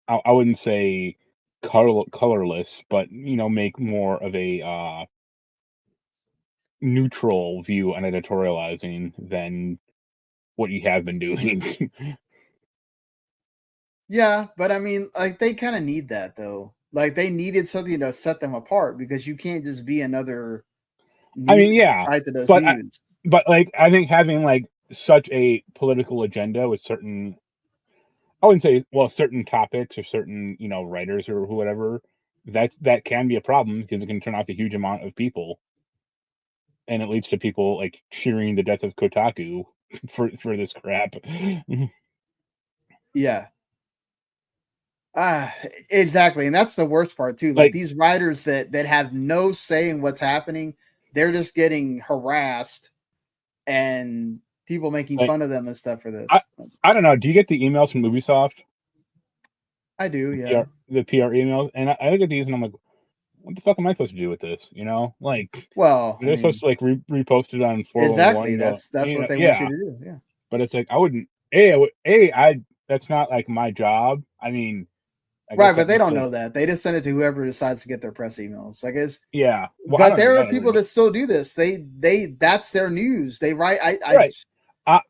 I wouldn't say colorless, but make more of a neutral view on editorializing than what you have been doing. Yeah, but I mean, like they kind of need that though. Like they needed something to set them apart because you can't just be another I mean, news yeah, site that does but news. like I think having like such a political agenda with certain, I wouldn't say, well, certain topics or certain writers or whatever, that can be a problem because it can turn off a huge amount of people, and it leads to people like cheering the death of Kotaku for this crap. Yeah. Ah, exactly. And that's the worst part too. Like Like these writers that have no say in what's happening, they're just getting harassed and people making like fun of them and stuff for I this. I don't know. Do you get the emails from Ubisoft? I do, The yeah. PR emails, and I look at these and I'm like, what the fuck am I supposed to do with this? Like, Well, I they're supposed mean, to like repost it on exactly. 411, That's what they want you yeah. to do. Yeah. But it's like I wouldn't. That's not like my job. I mean, I guess Right, but that they makes don't it. know that. They just send it to whoever decides to get their press emails. I guess. Yeah. Well, I But don't do there are that people ever. that still do this. They that's their news. They write Right.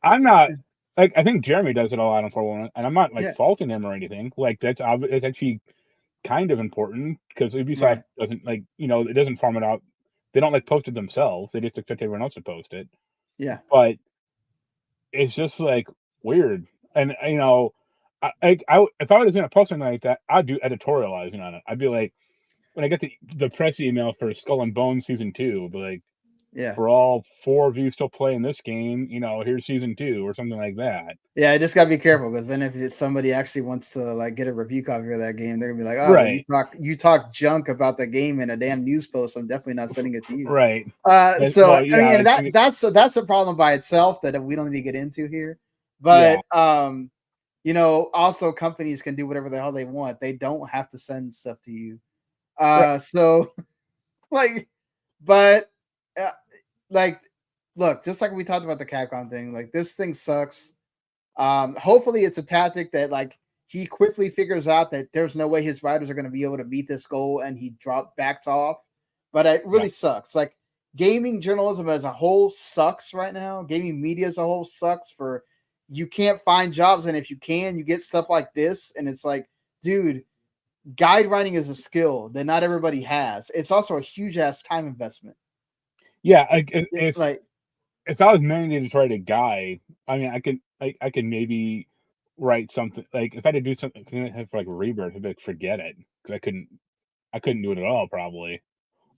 I'm not like I think Jeremy does it a lot on 411, and I'm not like yeah, faulting him or anything. Like it's actually kind of important because Ubisoft right. doesn't like it doesn't farm it out. They don't like post it themselves. They just expect everyone else to post it. Yeah. But it's just like weird. And if I was gonna post something like that, I'd do editorializing on it. I'd be like, when I get the press email for Skull and Bones season 2, I'd be like, Yeah. for all 4 of you still playing this game, here's season 2 or something like that. Yeah, I just gotta be careful because then if somebody actually wants to like get a review copy of that game, they're gonna be like, "Oh, well, Right, you talk junk about the game in a damn news post. I'm definitely not sending it to you." right. So Well, I yeah, mean, like, that's a problem by itself that we don't need to get into here. yeah, But also companies can do whatever the hell they want. They don't have to send stuff to you. right, So like, but uh, like, look, just like we talked about the Capcom thing, like this thing sucks. Hopefully it's a tactic that like he quickly figures out that there's no way his riders are going to be able to meet this goal and he backs off. But it yeah, really sucks. Like gaming journalism as a whole sucks right now. Gaming media as a whole sucks for you can't find jobs, and if you can, you get stuff like this, and it's like, dude, guide writing is a skill that not everybody has. It's also a huge ass time investment. yeah. Like if Like, if I was mandated to write a guide, I mean, I could maybe write something. Like if I had to do something for like Rebirth, I'd be like, forget it because I couldn't do it at all probably.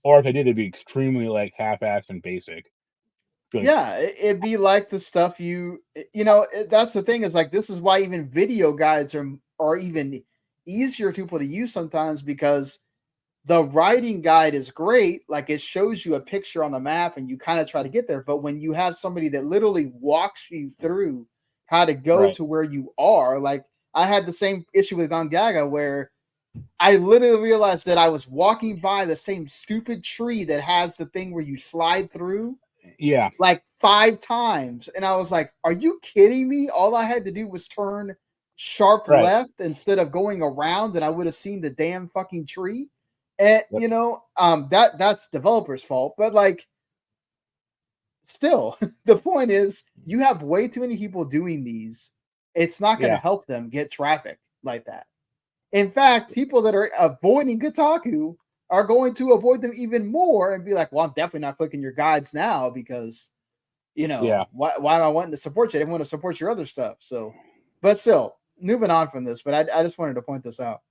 Or if I did, it'd be extremely like half-assed and basic. Be like, yeah, it'd be like the stuff that's the thing is like this is why even video guides are even easier to people to use sometimes because the writing guide is great. Like it shows you a picture on the map and you kind of try to get there. But when you have somebody that literally walks you through how to go right, to where you are, like I had the same issue with Gongaga where I literally realized that I was walking by the same stupid tree that has the thing where you slide through yeah, like 5 times. And I was like, are you kidding me? All I had to do was turn sharp right, left instead of going around and I would have seen the damn fucking tree. And yep, that's developers' fault, but like still, the point is you have way too many people doing these. It's not going to yeah, help them get traffic like that. In fact, people that are avoiding Kotaku are going to avoid them even more and be like, well, I'm definitely not clicking your guides now because yeah, why am I wanting to support you? I didn't want to support your other stuff. So, but still, moving on from this, but I just wanted to point this out.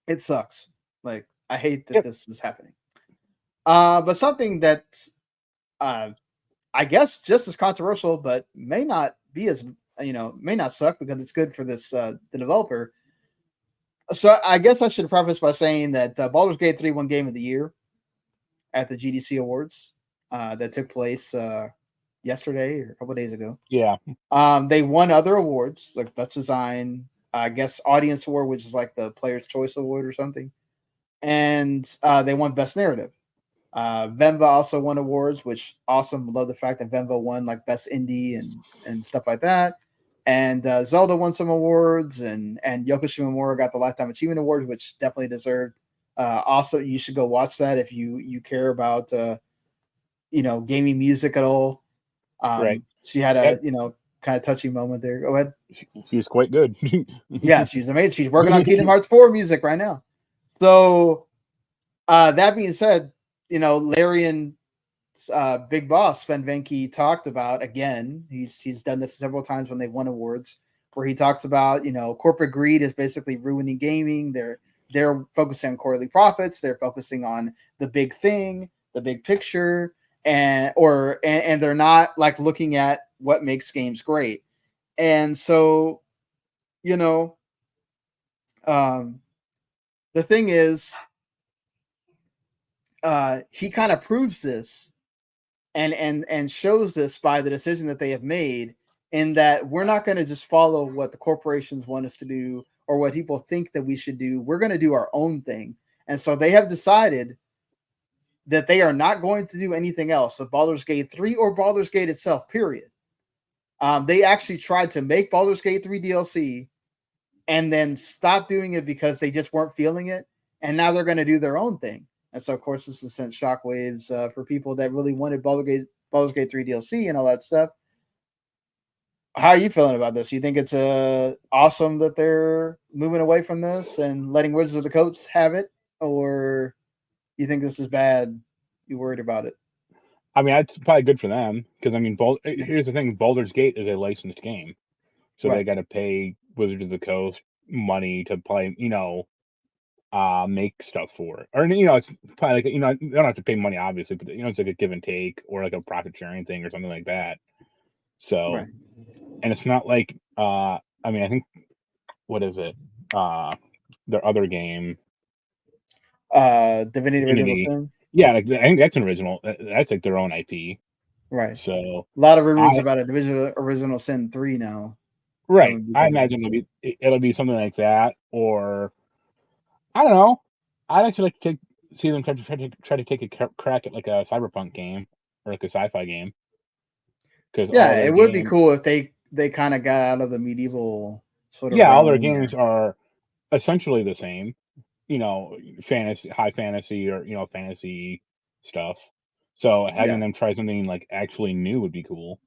It sucks. Like, I hate that yep, this is happening. But something that uh, I guess just as controversial, but may not be as may not suck because it's good for this the developer. So I guess I should preface by saying that Baldur's Gate 3 won Game of the Year at the GDC Awards that took place yesterday or a couple of days ago. Yeah. They won other awards like Best Design, I guess Audience Award, which is like the Player's Choice Award or something, and they won Best Narrative. Venva also won awards, which awesome. Love the fact that Venva won like Best Indie and stuff like that. And Zelda won some awards, and Yoko Shimomura got the Lifetime Achievement Award, which definitely deserved. Also, you should go watch that if you care about gaming music at all. Right. She had a kind of touchy moment there. Go ahead. She's quite good. Yeah, she's amazing. She's working on Kingdom Hearts 4 music right now. So that being said, Larian big boss Sven Vincke talked about, again, he's done this several times when they've won awards, where he talks about corporate greed is basically ruining gaming. They're focusing on quarterly profits, they're focusing on the big thing, the big picture, and they're not like looking at what makes games great. And so the thing is, he kind of proves this and shows this by the decision that they have made, in that we're not going to just follow what the corporations want us to do or what people think that we should do. We're going to do our own thing. And so they have decided that they are not going to do anything else with Baldur's Gate 3 or Baldur's Gate itself, period. They actually tried to make Baldur's Gate 3 DLC and then stopped doing it because they just weren't feeling it. And now they're going to do their own thing. And so, of course, this has sent shockwaves for people that really wanted Baldur's Gate 3 DLC and all that stuff. How are you feeling about this? You think it's awesome that they're moving away from this and letting Wizards of the Coast have it? Or you think this is bad? You worried about it? I mean, it's probably good for them because, I mean, here's the thing. Baldur's Gate is a licensed game. So they got to pay Wizards of the Coast money to play, make stuff for it. Or, it's probably like, they don't have to pay money, obviously, but, it's like a give and take or like a profit sharing thing or something like that. So, and it's not like, I mean, I think, what is it? Their other game. Divinity Original Sin? Yeah, like, I think that's an original. That's like their own IP. Right. So, a lot of rumors about a Divinity Original Sin 3 now. Right. I imagine it'll be something like that, or I don't know. I'd actually like to see them try to take a crack at like a cyberpunk game or like a sci-fi game. Because it would be cool if they kind of got out of the medieval sort of. Yeah, all their games are essentially the same. Fantasy, high fantasy, or fantasy stuff. So having them try something like actually new would be cool.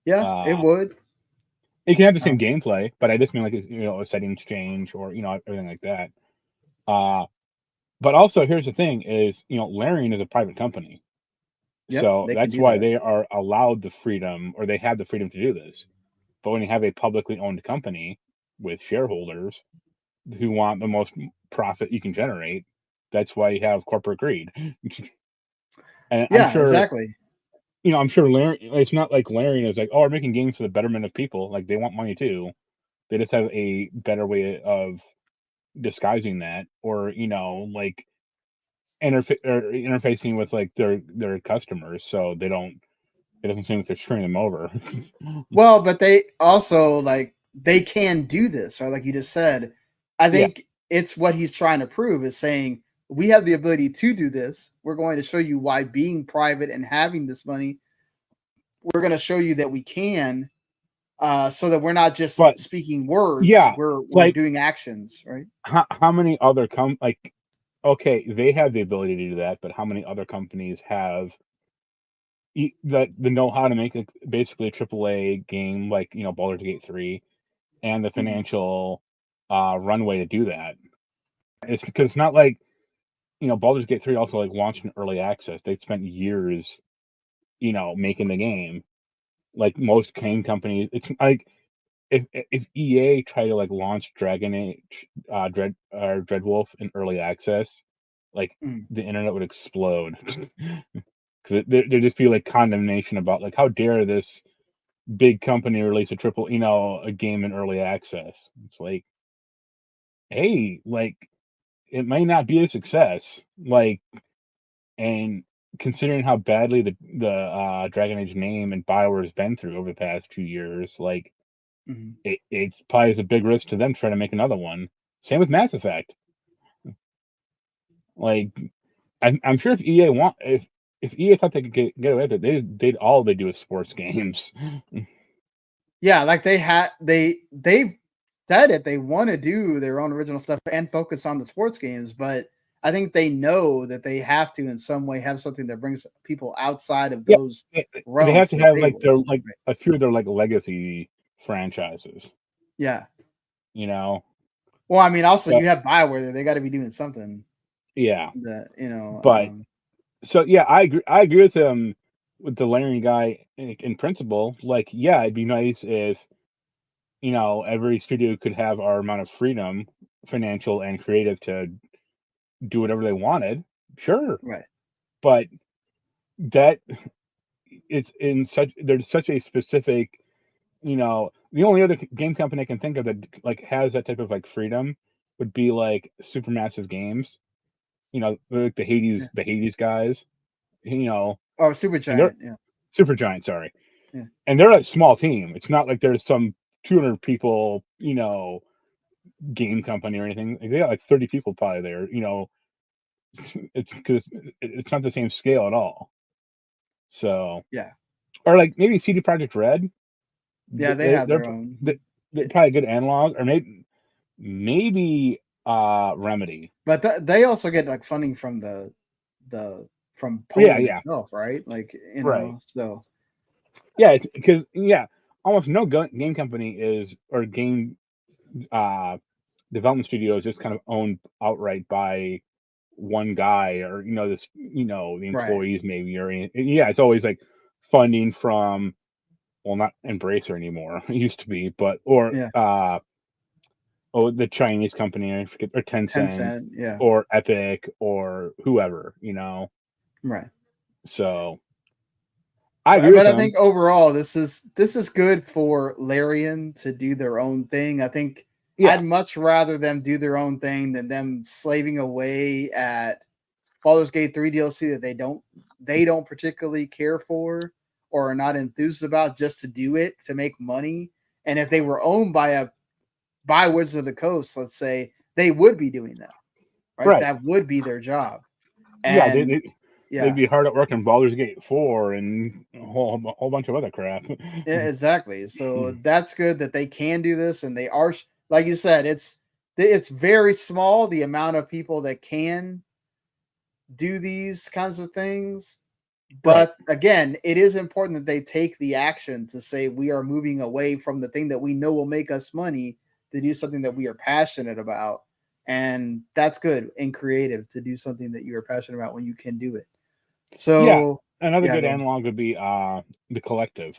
Yeah, it would. It can have the same gameplay, but I just mean like a settings change or everything like that. But also here's the thing: is Larian is a private company, so that's why they are allowed the freedom, or they have the freedom to do this. But when you have a publicly owned company with shareholders who want the most profit you can generate, that's why you have corporate greed. And I'm sure, exactly. I'm sure Larian, it's not like Larian is like, oh, we're making games for the betterment of people. Like, they want money too. They just have a better way of disguising that, or like interfacing with like their customers, so it doesn't seem like they're screwing them over. Well, but they also they can do this, right? Like you just said. I think it's what he's trying to prove, is saying we have the ability to do this. We're going to show you why being private and having this money, we're going to show you that we can, so that we're not just speaking words. We're doing actions, right? How many other okay, they have the ability to do that, but how many other companies have the know-how to make basically a AAA game like Baldur's Gate 3 and the financial runway to do that? It's because it's not like Baldur's Gate 3 also like launched in early access. They spent years making the game. Like most game companies, it's like if EA tried to like launch Dragon Age Dreadwolf in early access, like the internet would explode. Because there'd just be like condemnation about like, how dare this big company release a game in early access. It's like, hey, like, it might not be a success. Like, and considering how badly the Dragon Age name and Bioware has been through over the past 2 years, like, Mhm. it's probably is a big risk to them trying to make another one. Same with Mass Effect. Like, I'm sure if EA thought they could get away with it, they'd do is sports games. Yeah, like they said it. They want to do their own original stuff and focus on the sports games, but I think they know that they have to in some way have something that brings people outside of Yeah, those they have realms to to the have like table. their like Right. a few of their like legacy franchises, Yeah. you know. Well, I mean, also But you have Bioware there. They got to be doing something yeah, that but so yeah, I agree with him with the Larian guy in principle. Like, yeah, it'd be nice if every studio could have our amount of freedom, financial and creative, to do whatever they wanted. Sure, right. but that it's in such there's such a specific the only other game company I can think of that like has that type of like freedom would be like Supermassive Games, like Yeah. the Hades guys, you know, Oh, Super and they're Giant. Yeah. Supergiant, sorry, Yeah. and they're a small team. It's not like there's some 200 people, game company or anything. Like, they got like 30 people probably there. It's because it's not the same scale at all. So, Yeah. or like maybe CD Projekt Red, Yeah. They they have they're their own. they're probably a good analog, or maybe Remedy. But they also get like funding from from Yeah, Poland yeah, itself, right? Like right. so Yeah, it's because almost no game company is or game uh development studio is just kind of owned outright by one guy, or the right. employees maybe, or yeah, it's always like funding from, well, not Embracer anymore. It used to be, but or Yeah. the Chinese company, I forget, or Tencent, 10 cent. Yeah. or Epic, or whoever. Right. So I agree with But I him. think overall this is good for Larian to do their own thing. I think Yeah, I'd much rather them do their own thing than them slaving away at Baldur's Gate 3 DLC that they don't particularly care for or are not enthused about just to do it to make money. And if they were owned by Wizards of the Coast, let's say, they would be doing that, right? right. That would be their job. Yeah, And they'd yeah, be hard at work in Baldur's Gate 4 and a whole bunch of other crap. yeah, exactly. So that's good that they can do this, and they are, like you said, it's very small the amount of people that can do these kinds of things. Right. But again, it is important that they take the action to say we are moving away from the thing that we know will make us money to do something that we are passionate about. And that's good and creative to do something that you are passionate about when you can do it. Yeah, So another yeah, good go ahead. analog would be the Collective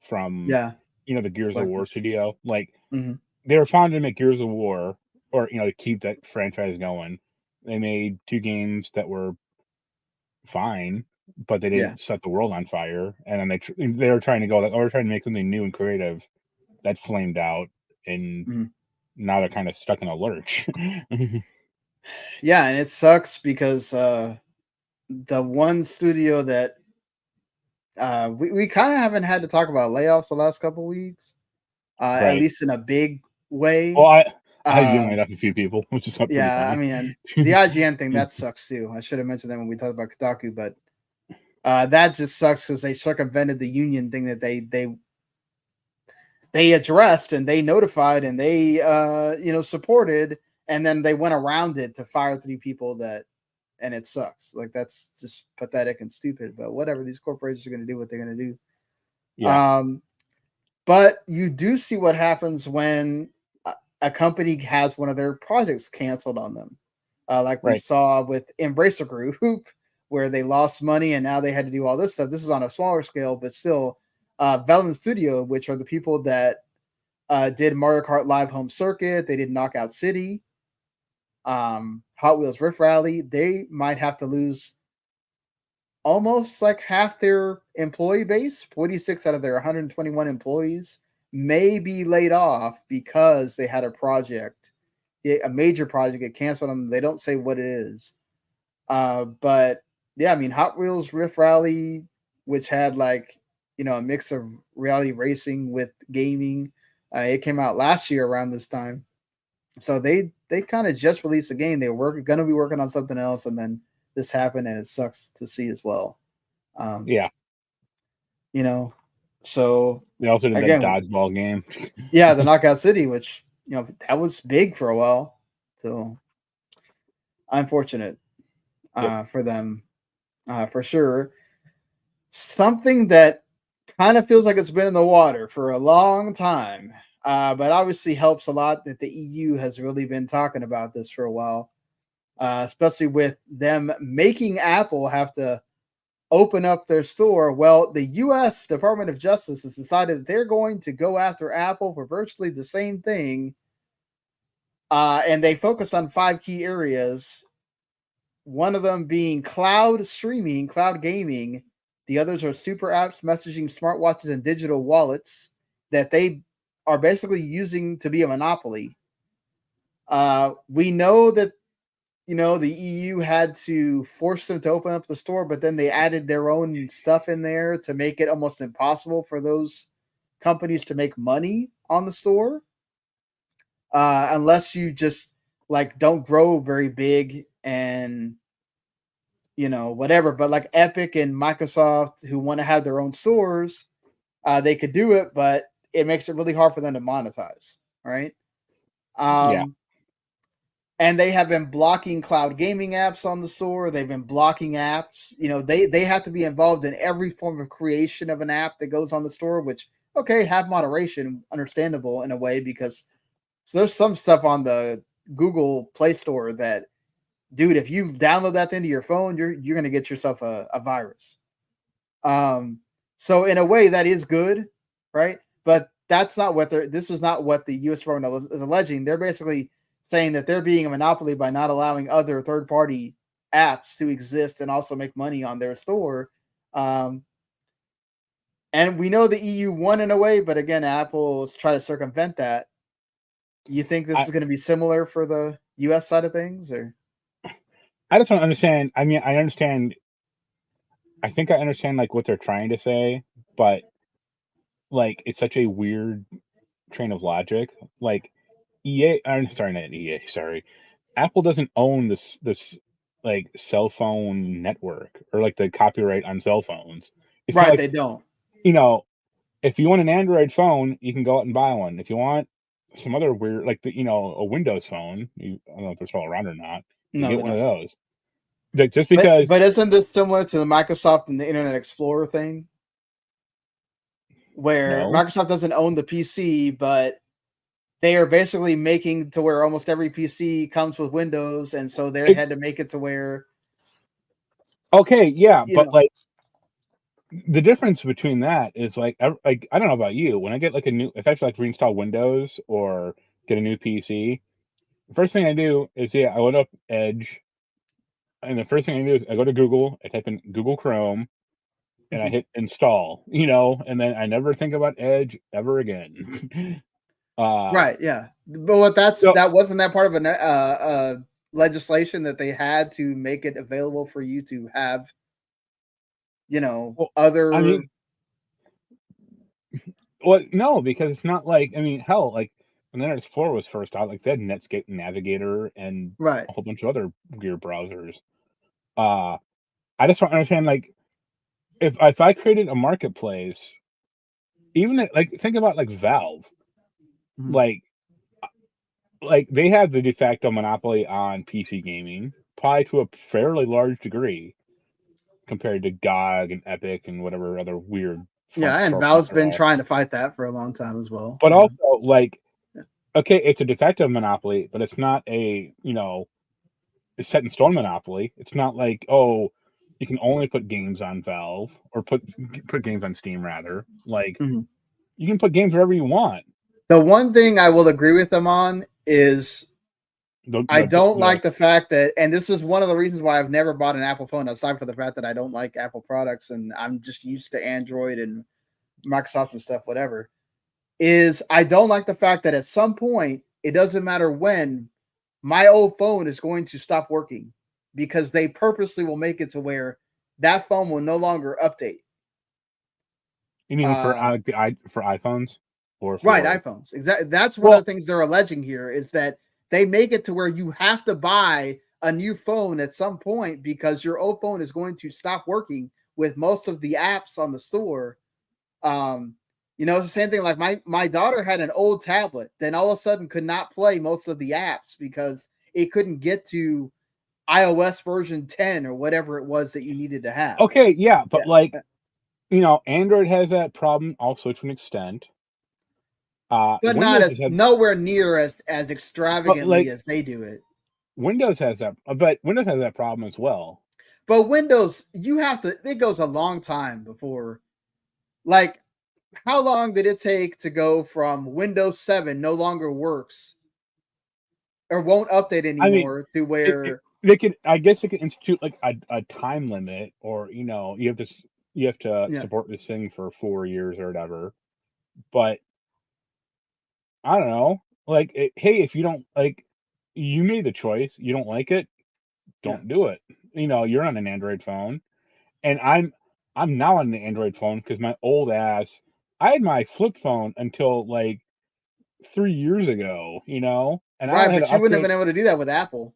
from Yeah, the Gears of War collective. studio. Like, Mhm. they were founded to make Gears of War, or to keep that franchise going. They made two games that were fine, but they Yeah. didn't set the world on fire. And then they were trying to go like, oh, we're trying to make something new and creative. That flamed out, and Mhm. now they're kind of stuck in a lurch. Yeah, and it sucks because the one studio that we kind of haven't had to talk about layoffs the last couple weeks, at Right. least in a big Well, way. I generally Um, laugh a few people, which is pretty yeah, I funny. mean the IGN thing that sucks too. I should have mentioned that when we talked about Kotaku, but that just sucks because they circumvented the union thing that they addressed and they notified and they supported, and then they went around it to fire 3 people that, and it sucks. Like that's just pathetic and stupid. But whatever, these corporations are going to do what they're going to do. Yeah. Um, but you do see what happens when a company has one of their projects canceled on them, like we Right. saw with Embracer Group, where they lost money and now they had to do all this stuff. This is on a smaller scale, but still, Velan Studio, which are the people that did Mario Kart Live Home Circuit, they did Knockout City, Hot Wheels Rift Rally, they might have to lose almost like half their employee base. 46 out of their 121 employees may be laid off because they had a project a major project get canceled on them. They don't say what it is. But yeah, I mean, Hot Wheels Rift Rally, which had like, a mix of reality racing with gaming. It came out last year around this time. So they kind of just released a game. They were going to be working on something else, and then this happened, and it sucks to see as well. Yeah. So they also did that dodgeball game. Yeah, the Knockout City, which, that was big for a while. So unfortunate for them, for sure. Something that kind of feels like it's been in the water for a long time, but obviously helps a lot that the EU has really been talking about this for a while, especially with them making Apple have to open up their store. Well, the U.S. Department of Justice has decided that they're going to go after Apple for virtually the same thing, and they focused on 5 key areas. One of them being cloud streaming, cloud gaming. The others are super apps, messaging, smartwatches, and digital wallets that they are basically using to be a monopoly. We know that, the EU had to force them to open up the store, but then they added their own stuff in there to make it almost impossible for those companies to make money on the store. Unless you just like don't grow very big and whatever. But like Epic and Microsoft, who want to have their own stores, they could do it, but it makes it really hard for them to monetize, right? Yeah. And they have been blocking cloud gaming apps on the store. They've been blocking apps. They have to be involved in every form of creation of an app that goes on the store, which, okay, have moderation, understandable in a way, because there's some stuff on the Google Play Store that, dude, if you download that into your phone, you're going to get yourself a virus. So in a way that is good, right? But that's not what this is not what the U.S. Department is alleging. They're basically saying that they're being a monopoly by not allowing other third-party apps to exist and also make money on their store. And we know the EU won in a way, but again, Apple is trying to circumvent that. You think this is going to be similar for the U.S. side of things, or? I just don't understand. I mean, I understand. I think I understand like what they're trying to say, but like it's such a weird train of logic. Like EA, I'm sorry, not EA. Sorry, Apple doesn't own this like cell phone network or like the copyright on cell phones. It's right, like, they don't. If you want an Android phone, you can go out and buy one. If you want some other weird, like a Windows phone, I don't know if they're still around or not. You get one of those. Like, just because. But isn't this similar to the Microsoft and the Internet Explorer thing, where Microsoft doesn't own the PC, but they are basically making to where almost every PC comes with Windows, and so they had to make it to where. Okay, yeah, but like the difference between that is like I don't know about you. When I get like if I have to like reinstall Windows or get a new PC, the first thing I do is I load up Edge, and the first thing I do is I go to Google, I type in Google Chrome, and I hit install. And then I never think about Edge ever again. Right, yeah, but that wasn't that part of a legislation that they had to make it available for you to have, other. I mean, well, no, because it's not like, I mean, hell, like when Internet Explorer was first out, like they had Netscape Navigator and right. a whole bunch of other weird browsers. I just don't understand, like, if I created a marketplace, even like think about like Valve, like they have the de facto monopoly on PC gaming, probably to a fairly large degree compared to GOG and Epic and whatever other weird. Yeah, and Valve's been trying to fight that for a long time as well. But also, like, okay, it's a de facto monopoly, but it's not a a set in stone monopoly. It's not like, oh, you can only put games on Valve or put games on Steam rather. Like, you can put games wherever you want. The one thing I will agree with them on is I don't like the fact that, and this is one of the reasons why I've never bought an Apple phone, aside from the fact that I don't like Apple products and I'm just used to Android and Microsoft and stuff, whatever, is I don't like the fact that at some point, it doesn't matter when, my old phone is going to stop working because they purposely will make it to where that phone will no longer update. You mean for iPhones or for right, iPhones? Exactly. That's one of the things they're alleging here is that they make it to where you have to buy a new phone at some point because your old phone is going to stop working with most of the apps on the store. You know, it's the same thing. Like my daughter had an old tablet, then all of a sudden could not play most of the apps because it couldn't get to iOS version 10 or whatever it was that you needed to have. Okay, yeah, but like, you know, Android has that problem also to an extent. But Windows not as nowhere near as extravagantly as they do it. Windows has that, but Windows has that problem as well. But Windows, you have to. It goes a long time before, like, how long did it take to go from Windows 7 no longer works or won't update anymore to where they could, I guess, they could institute like a time limit, or you know, you have to support this thing for 4 years or whatever. But I don't know, like, hey, if you don't like, you made the choice, you don't like it, don't do it. You know, you're on an Android phone, and I'm now on an Android phone because my old ass, I had my flip phone until like 3 years ago, you know, and right, I had but you wouldn't have been able to do that with Apple.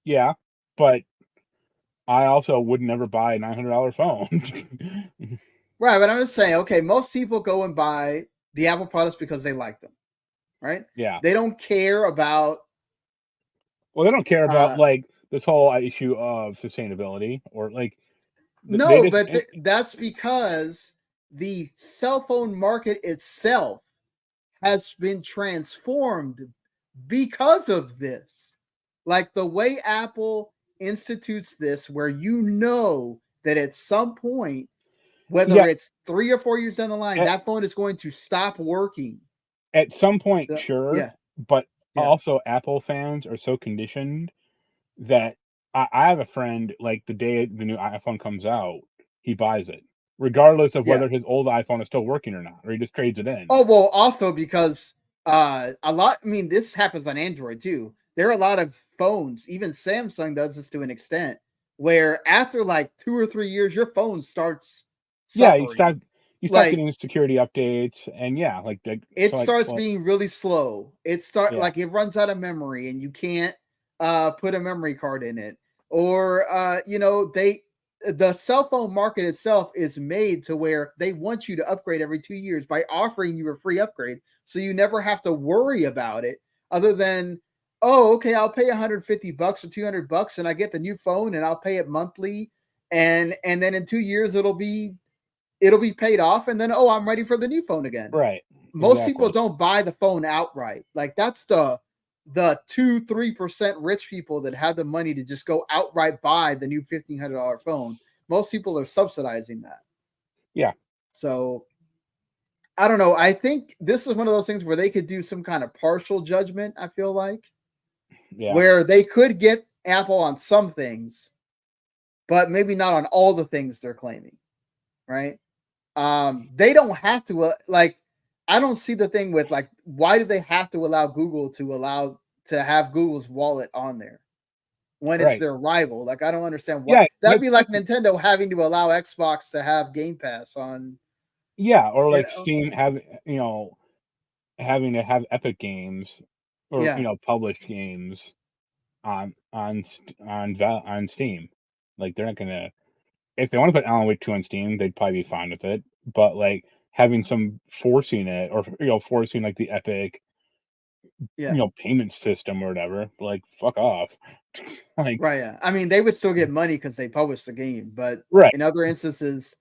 Yeah, but I also would never buy a $900 phone. Right, but I'm just saying, okay, most people go and buy the Apple products because they like them, right? Yeah. They don't care about. Well, they don't care about like this whole issue of sustainability or like. No, but that's because the cell phone market itself has been transformed because of this. Like the way Apple institutes this, where you know that at some point, whether it's 3 or 4 years down the line, that phone is going to stop working. At some point, sure. But also Apple fans are so conditioned that I have a friend, like the day the new iPhone comes out, he buys it, regardless of whether his old iPhone is still working or not, or he just trades it in. Oh, well, also because this happens on Android too. There are a lot of phones, even Samsung does this to an extent, where after like 2 or 3 years, your phone starts suffering. You start getting security updates, and it starts being really slow. Like it runs out of memory, and you can't put a memory card in it, or the cell phone market itself is made to where they want you to upgrade every 2 years by offering you a free upgrade, so you never have to worry about it. Other than, oh, okay, I'll pay $150 or $200, and I get the new phone, and I'll pay it monthly, and then in 2 years it'll be paid off, and then I'm ready for the new phone again. Right. Most people don't buy the phone outright. Like that's the 2-3% rich people that have the money to just go outright buy the new $1,500 phone. Most people are subsidizing that. Yeah. So I don't know. I think this is one of those things where they could do some kind of partial judgment, I feel like. Yeah. Where they could get Apple on some things, but maybe not on all the things they're claiming. Right? They don't have to I don't see the thing with like, why do they have to allow Google to have Google's wallet on there when it's their rival? Like, I don't understand why. Yeah, that'd be like Nintendo having to allow Xbox to have Game Pass on. Yeah, or like Steam having to have Epic games or published games on Steam. Like they're not gonna, if they want to put Alan Wake 2 on Steam, they'd probably be fine with it. But like having some forcing it, or forcing like the Epic payment system or whatever, like fuck off. Right, yeah. I mean, they would still get money because they published the game, but in other instances,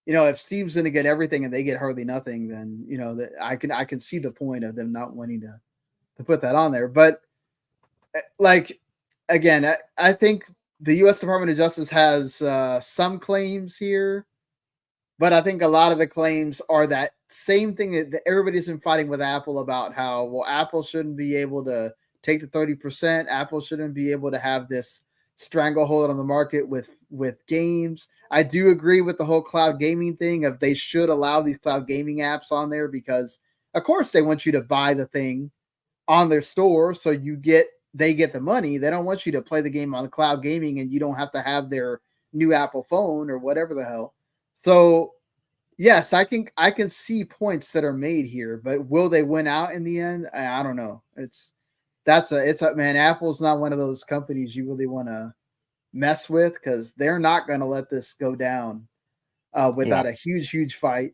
if Steam's going to get everything and they get hardly nothing, then that I can see the point of them not wanting to put that on there. But like again, I think the U.S. Department of Justice has some claims here, but I think a lot of the claims are that same thing that everybody's been fighting with Apple about, how, well, Apple shouldn't be able to take the 30%. Apple shouldn't be able to have this stranglehold on the market with games. I do agree with the whole cloud gaming thing of they should allow these cloud gaming apps on there because, of course, they want you to buy the thing on their store, so they get the money. They don't want you to play the game on the cloud gaming and you don't have to have their new Apple phone or whatever the hell. So yes, I can see points that are made here, but will they win out in the end? I don't know. It's a man. Apple's not one of those companies you really want to mess with because they're not going to let this go down without a huge fight.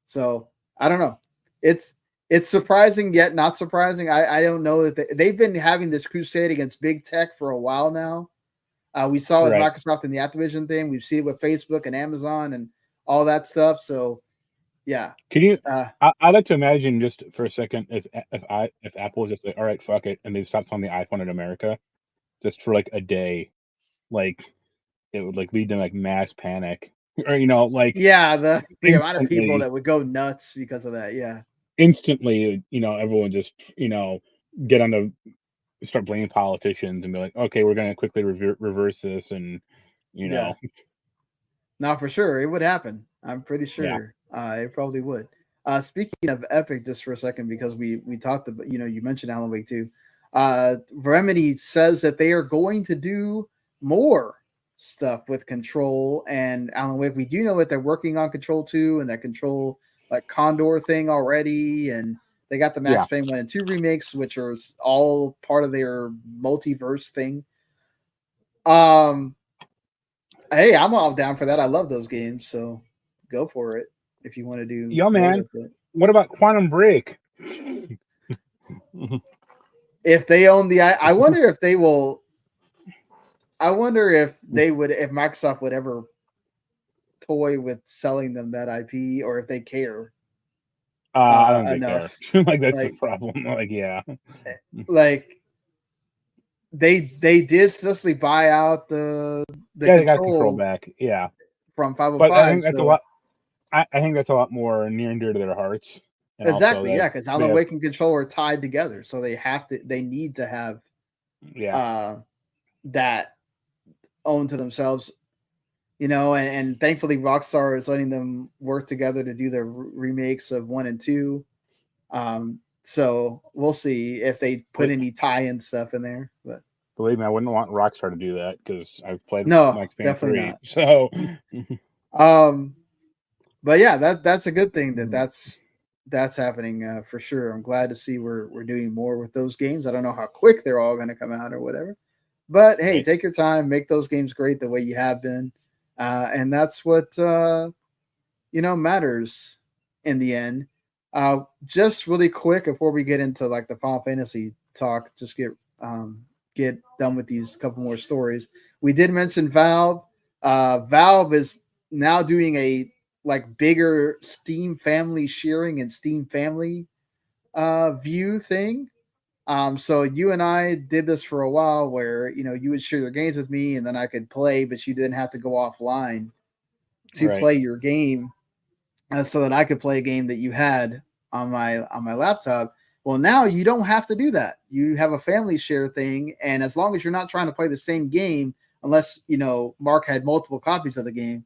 So I don't know. It's surprising yet not surprising. I don't know that they've been having this crusade against big tech for a while now. We saw with Microsoft and the Activision thing. We've seen it with Facebook and Amazon and all that stuff. So yeah. Can you? I'd like to imagine just for a second if Apple was just like, all right, fuck it, and they stopped selling the iPhone in America, just for like a day, like it would like lead to like mass panic, or the amount of people that would go nuts because of that. Yeah. Instantly, everyone just get on the start blaming politicians and be like, okay, we're going to quickly reverse this, and not for sure it would happen. I'm pretty sure it probably would. Speaking of Epic, just for a second, because we talked about, you mentioned Alan Wake 2. Remedy says that they are going to do more stuff with Control and Alan Wake. We do know that they're working on Control 2 and that Control like Condor thing already, and they got the Max Payne 1 and 2 remakes, which are all part of their multiverse thing. Hey, I'm all down for that. I love those games, so go for it if you want to do. Yo, man, what about Quantum Break? If they own I wonder if they will. I wonder if Microsoft would ever toy with selling them that IP, or if they care. I don't think they care. Like that's the problem. They did successfully buy out the they got Control back. Yeah, from 505. But I think that's a lot. I think that's a lot more near and dear to their hearts. Exactly. Because Alan Wake and Control are tied together, so they need to have that owned to themselves. And thankfully Rockstar is letting them work together to do their remakes of 1 and 2. So we'll see if they put any tie-in stuff in there. But believe me, I wouldn't want Rockstar to do that because I've played Max Payne 3. Not. So but yeah, that's a good thing that's happening for sure. I'm glad to see we're doing more with those games. I don't know how quick they're all going to come out or whatever. But hey, take your time, make those games great the way you have been. And that's what matters in the end. Just really quick before we get into like the Final Fantasy talk, just get done with these couple more stories. We did mention Valve. Valve is now doing a like bigger Steam family sharing and Steam family view thing. So you and I did this for a while where, you would share your games with me and then I could play, but you didn't have to go offline to play your game so that I could play a game that you had on my laptop. Well, now you don't have to do that. You have a family share thing. And as long as you're not trying to play the same game, unless, Marc had multiple copies of the game,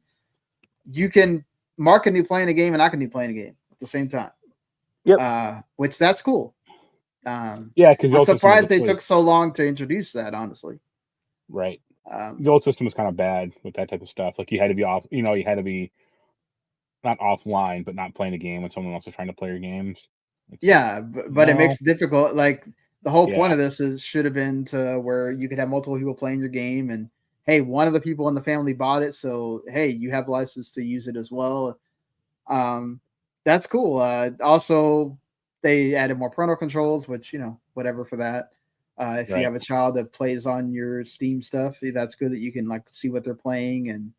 Marc can be playing a game and I can be playing a game at the same time. Yep. Which that's cool. Because I'm surprised they took so long to introduce that, honestly. Right. The old system was kind of bad with that type of stuff. Like you had to be off, you had to be not offline, but not playing a game when someone else is trying to play your games. But it makes it difficult. Like the whole point of this should have been to where you could have multiple people playing your game, and hey, one of the people in the family bought it, so hey, you have license to use it as well. That's cool. Also, they added more parental controls, which whatever for that. If you have a child that plays on your Steam stuff, that's good that you can like see what they're playing, and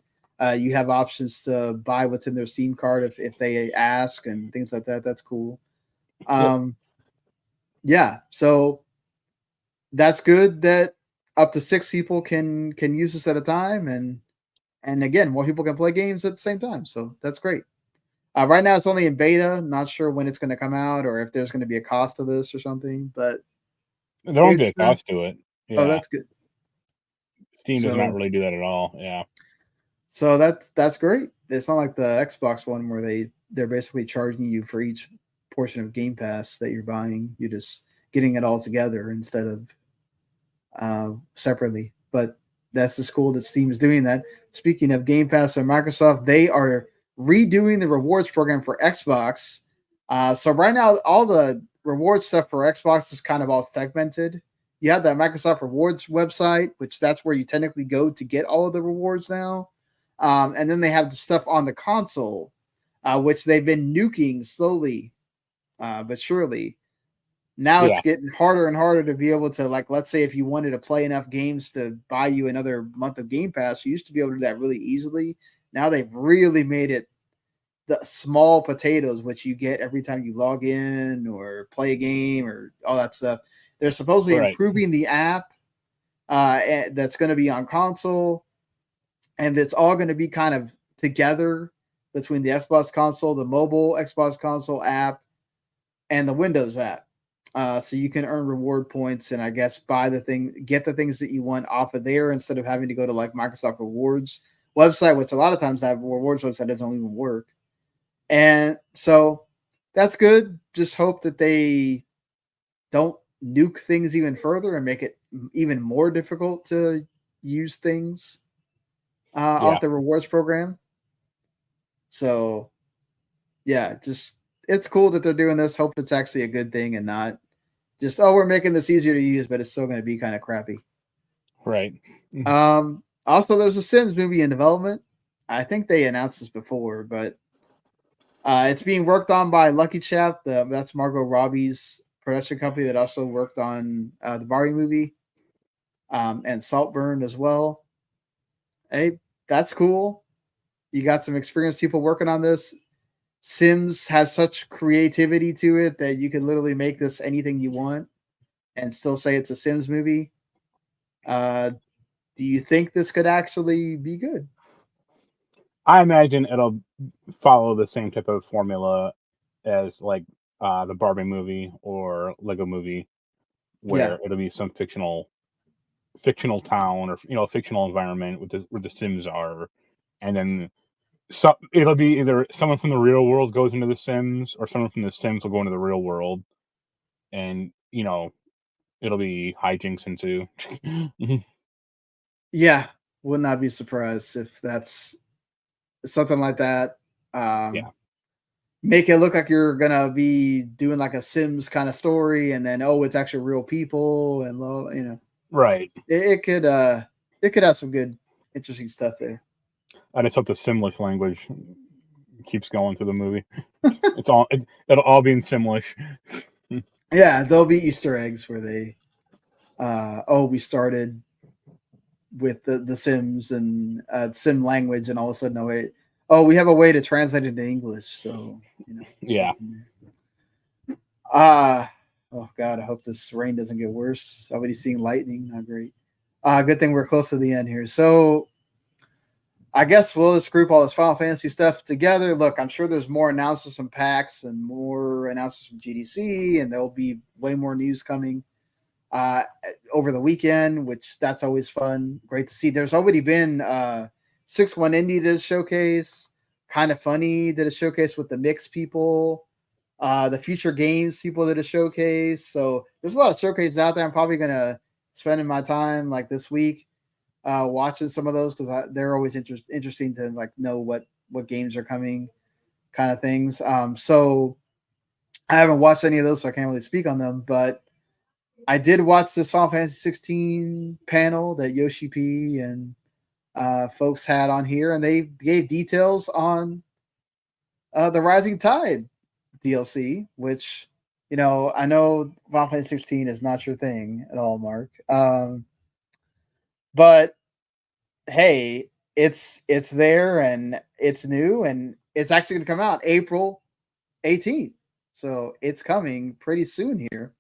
you have options to buy what's in their Steam card if they ask and things like that. That's cool. So that's good that up to 6 people can use this at a time, and again, more people can play games at the same time. So that's great. Right now, it's only in beta. Not sure when it's going to come out or if there's going to be a cost to this or something. But there won't be a cost to it. Oh, that's good. Steam does not really do that at all. Yeah. So that's great. It's not like the Xbox one where they're basically charging you for each portion of Game Pass that you're buying. You're just getting it all together instead of separately. But that's just cool that Steam is doing that. Speaking of Game Pass and Microsoft, they are redoing the rewards program for Xbox. So right now, all the reward stuff for Xbox is kind of all segmented. You have that Microsoft Rewards website, which that's where you technically go to get all of the rewards now. And then they have the stuff on the console, which they've been nuking slowly, but surely. Now it's getting harder and harder to be able to, like, let's say if you wanted to play enough games to buy you another month of Game Pass, you used to be able to do that really easily. Now they've really made it the small potatoes, which you get every time you log in or play a game or all that stuff. They're supposedly improving the app that's going to be on console, and it's all going to be kind of together between the Xbox console, the mobile Xbox console app, and the Windows app. So you can earn reward points and I guess get the things that you want off of there instead of having to go to like Microsoft Rewards website, which a lot of times that rewards website doesn't even work. And so that's good. Just hope that they don't nuke things even further and make it even more difficult to use things off the rewards program. So yeah, just it's cool that they're doing this. Hope it's actually a good thing and not just, we're making this easier to use, but it's still going to be kind of crappy. Right. Also, there's a Sims movie in development. I think they announced this before, but it's being worked on by Lucky Chap. That's Margot Robbie's production company that also worked on the Barbie movie and Saltburn as well. Hey, that's cool. You got some experienced people working on this. Sims has such creativity to it that you could literally make this anything you want and still say it's a Sims movie. Do you think this could actually be good? I imagine it'll follow the same type of formula as like the Barbie movie or Lego movie, where it'll be some fictional town or fictional environment where the Sims are, and then it'll be either someone from the real world goes into the Sims or someone from the Sims will go into the real world, and it'll be hijinks ensues. Yeah, would not be surprised if that's something like that. Make it look like you're gonna be doing like a Sims kind of story, and then it's actually real people, and right. It could have some good, interesting stuff there. I just hope the Simlish language keeps going through the movie. It'll all be in Simlish. Yeah, there'll be Easter eggs where they we started with the Sims and Sim language, and all of a sudden we have a way to translate it into English. So Yeah. Oh God, I hope this rain doesn't get worse. Already seeing lightning, not great. Good thing we're close to the end here. So I guess we'll just group all this Final Fantasy stuff together. Look, I'm sure there's more announcements from PAX and more announcements from GDC, and there'll be way more news coming over the weekend, which that's always fun. Great to see. There's already been 6-1 Indie did a showcase. Kind of Funny did a showcase with the mixed people. The Future Games people did a showcase. So there's a lot of showcases out there. I'm probably going to spend my time like this week watching some of those because they're always interesting to like know what games are coming, kind of things. So I haven't watched any of those, so I can't really speak on them. But I did watch this Final Fantasy XVI panel that Yoshi P and folks had on here, and they gave details on the Rising Tide DLC, which I know Final Fantasy 16 is not your thing at all, Mark. But hey, it's there and it's new and it's actually going to come out April 18th. So it's coming pretty soon here.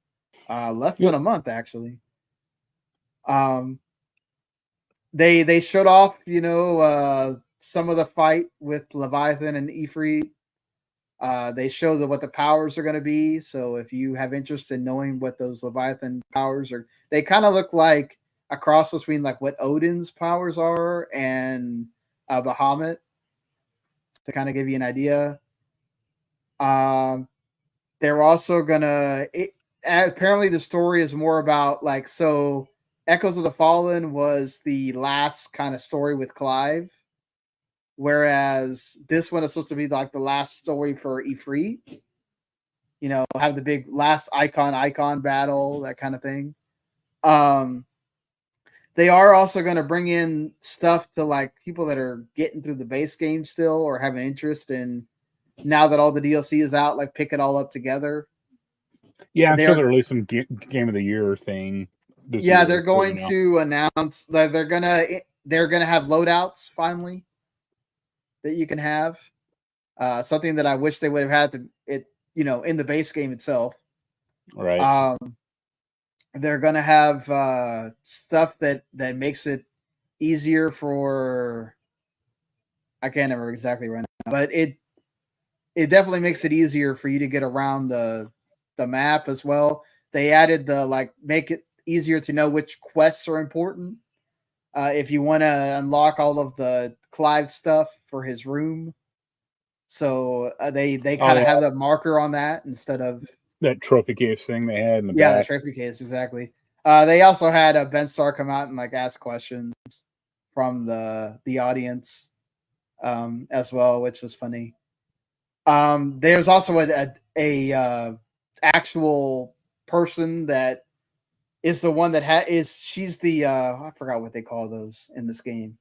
Less than a month actually. They showed off, some of the fight with Leviathan and Ifrit. They show what the powers are going to be. So if you have interest in knowing what those Leviathan powers are, they kind of look like a cross between like what Odin's powers are and Bahamut, to kind of give you an idea. they're also gonna. Apparently, the story is more about like so. Echoes of the Fallen was the last kind of story with Clive, whereas this one is supposed to be like the last story for Ifrit. You know, have the big last icon battle, that kind of thing. They are also going to bring in stuff to like people that are getting through the base game still or have an interest in now that all the DLC is out, like pick it all up together. Yeah, I'm sure they'll release some game of the year thing. Yeah, they're going to announce that they're gonna have loadouts finally that you can have. Something that I wish they would have had in the base game itself. Right. They're gonna have stuff that makes it easier for. I can't remember exactly right now, but it definitely makes it easier for you to get around the map as well. They added make it easier to know which quests are important. If you want to unlock all of the Clive stuff for his room. So they kind of have that marker on that instead of that trophy case thing they had in the back. The trophy case, exactly. They also had Ben Starr come out and like ask questions from the audience as well, which was funny. There's also a actual person that is the one that she's the I forgot what they call those in this game.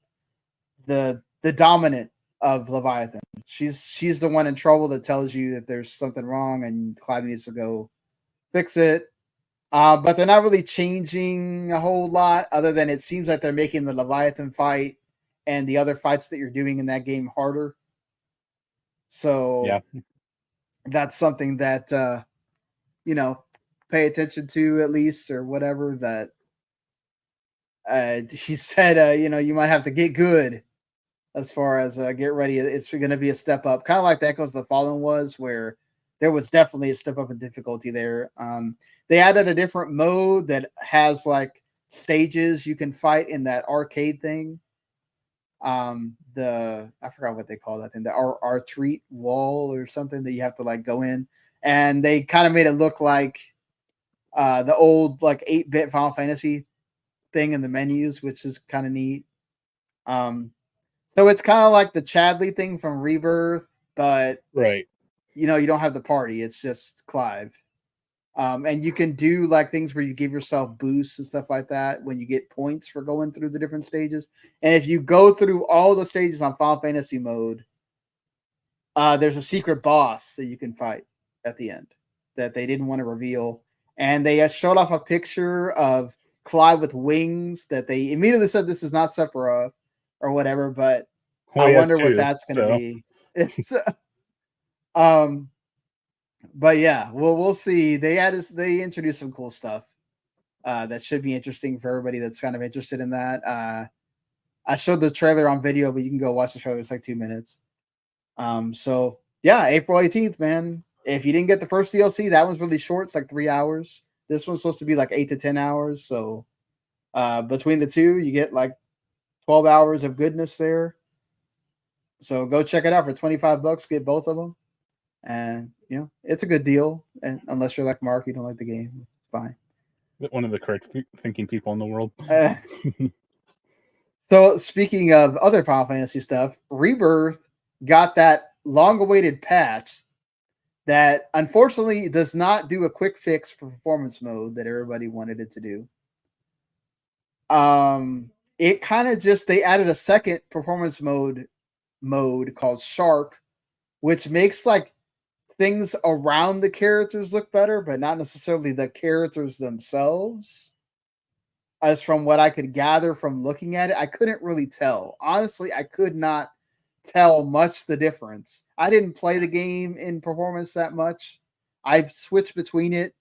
The dominant of Leviathan. She's the one in trouble that tells you that there's something wrong and Clive needs to go fix it. But they're not really changing a whole lot other than it seems like they're making the Leviathan fight and the other fights that you're doing in that game harder. So yeah, that's something that pay attention to at least or whatever. That she said, you might have to get good as far as get ready. It's going to be a step up, kind of like the Echoes of the Fallen was, where there was definitely a step up in difficulty there. They added a different mode that has like stages you can fight in that arcade thing. I forgot what they call that thing, the retreat wall or something that you have to like go in, and they kind of made it look like the old like 8-bit Final Fantasy thing in the menus, which is kind of neat. So it's kind of like the Chadley thing from Rebirth, but right. You don't have the party. It's just Clive. And you can do like things where you give yourself boosts and stuff like that when you get points for going through the different stages. And if you go through all the stages on Final Fantasy mode, there's a secret boss that you can fight at the end that they didn't want to reveal. And they showed off a picture of Clive with wings that they immediately said this is not Sephiroth or whatever, but I wonder what that's going to be. It's, but yeah, we'll see. They introduced some cool stuff that should be interesting for everybody that's kind of interested in that. I showed the trailer on video, but you can go watch the trailer. It's like 2 minutes. So yeah, April 18th, man. If you didn't get the first DLC, that one's really short. It's like 3 hours. This one's supposed to be like 8 to 10 hours. So between the two, you get like 12 hours of goodness there. So go check it out for $25. Get both of them. And it's a good deal. And unless you're like Mark, you don't like the game, it's fine. One of the correct thinking people in the world. So speaking of other Final Fantasy stuff, Rebirth got that long-awaited patch that unfortunately does not do a quick fix for performance mode that everybody wanted it to do. It kind of they added a second performance mode called Sharp, which makes like things around the characters look better, but not necessarily the characters themselves. As from what I could gather from looking at it, I couldn't really tell. Honestly, I could not tell much the difference. I didn't play the game in performance that much. I've switched between it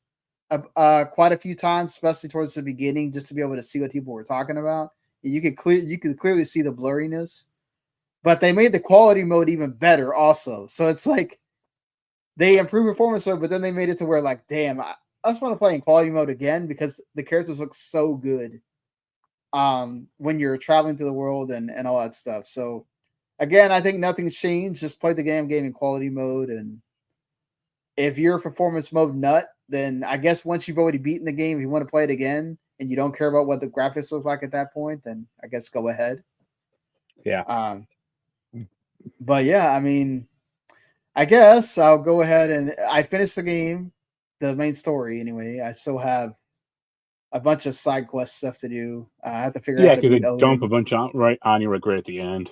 quite a few times, especially towards the beginning, just to be able to see what people were talking about. You could clearly see the blurriness, but they made the quality mode even better also. So it's like they improved performance mode, but then they made it to where like, damn, I just want to play in quality mode again because the characters look so good when you're traveling through the world and all that stuff. So again, I think nothing's changed. Just play the game in quality mode, and if you're a performance mode nut, then I guess once you've already beaten the game, if you want to play it again and you don't care about what the graphics look like at that point, then I guess go ahead. Yeah. But yeah, I mean, I guess I'll go ahead and I finished the game, the main story anyway. I still have a bunch of side quest stuff to do. I have to figure out Yeah, how to because beat they dump a Odin. bunch right on you right at the end.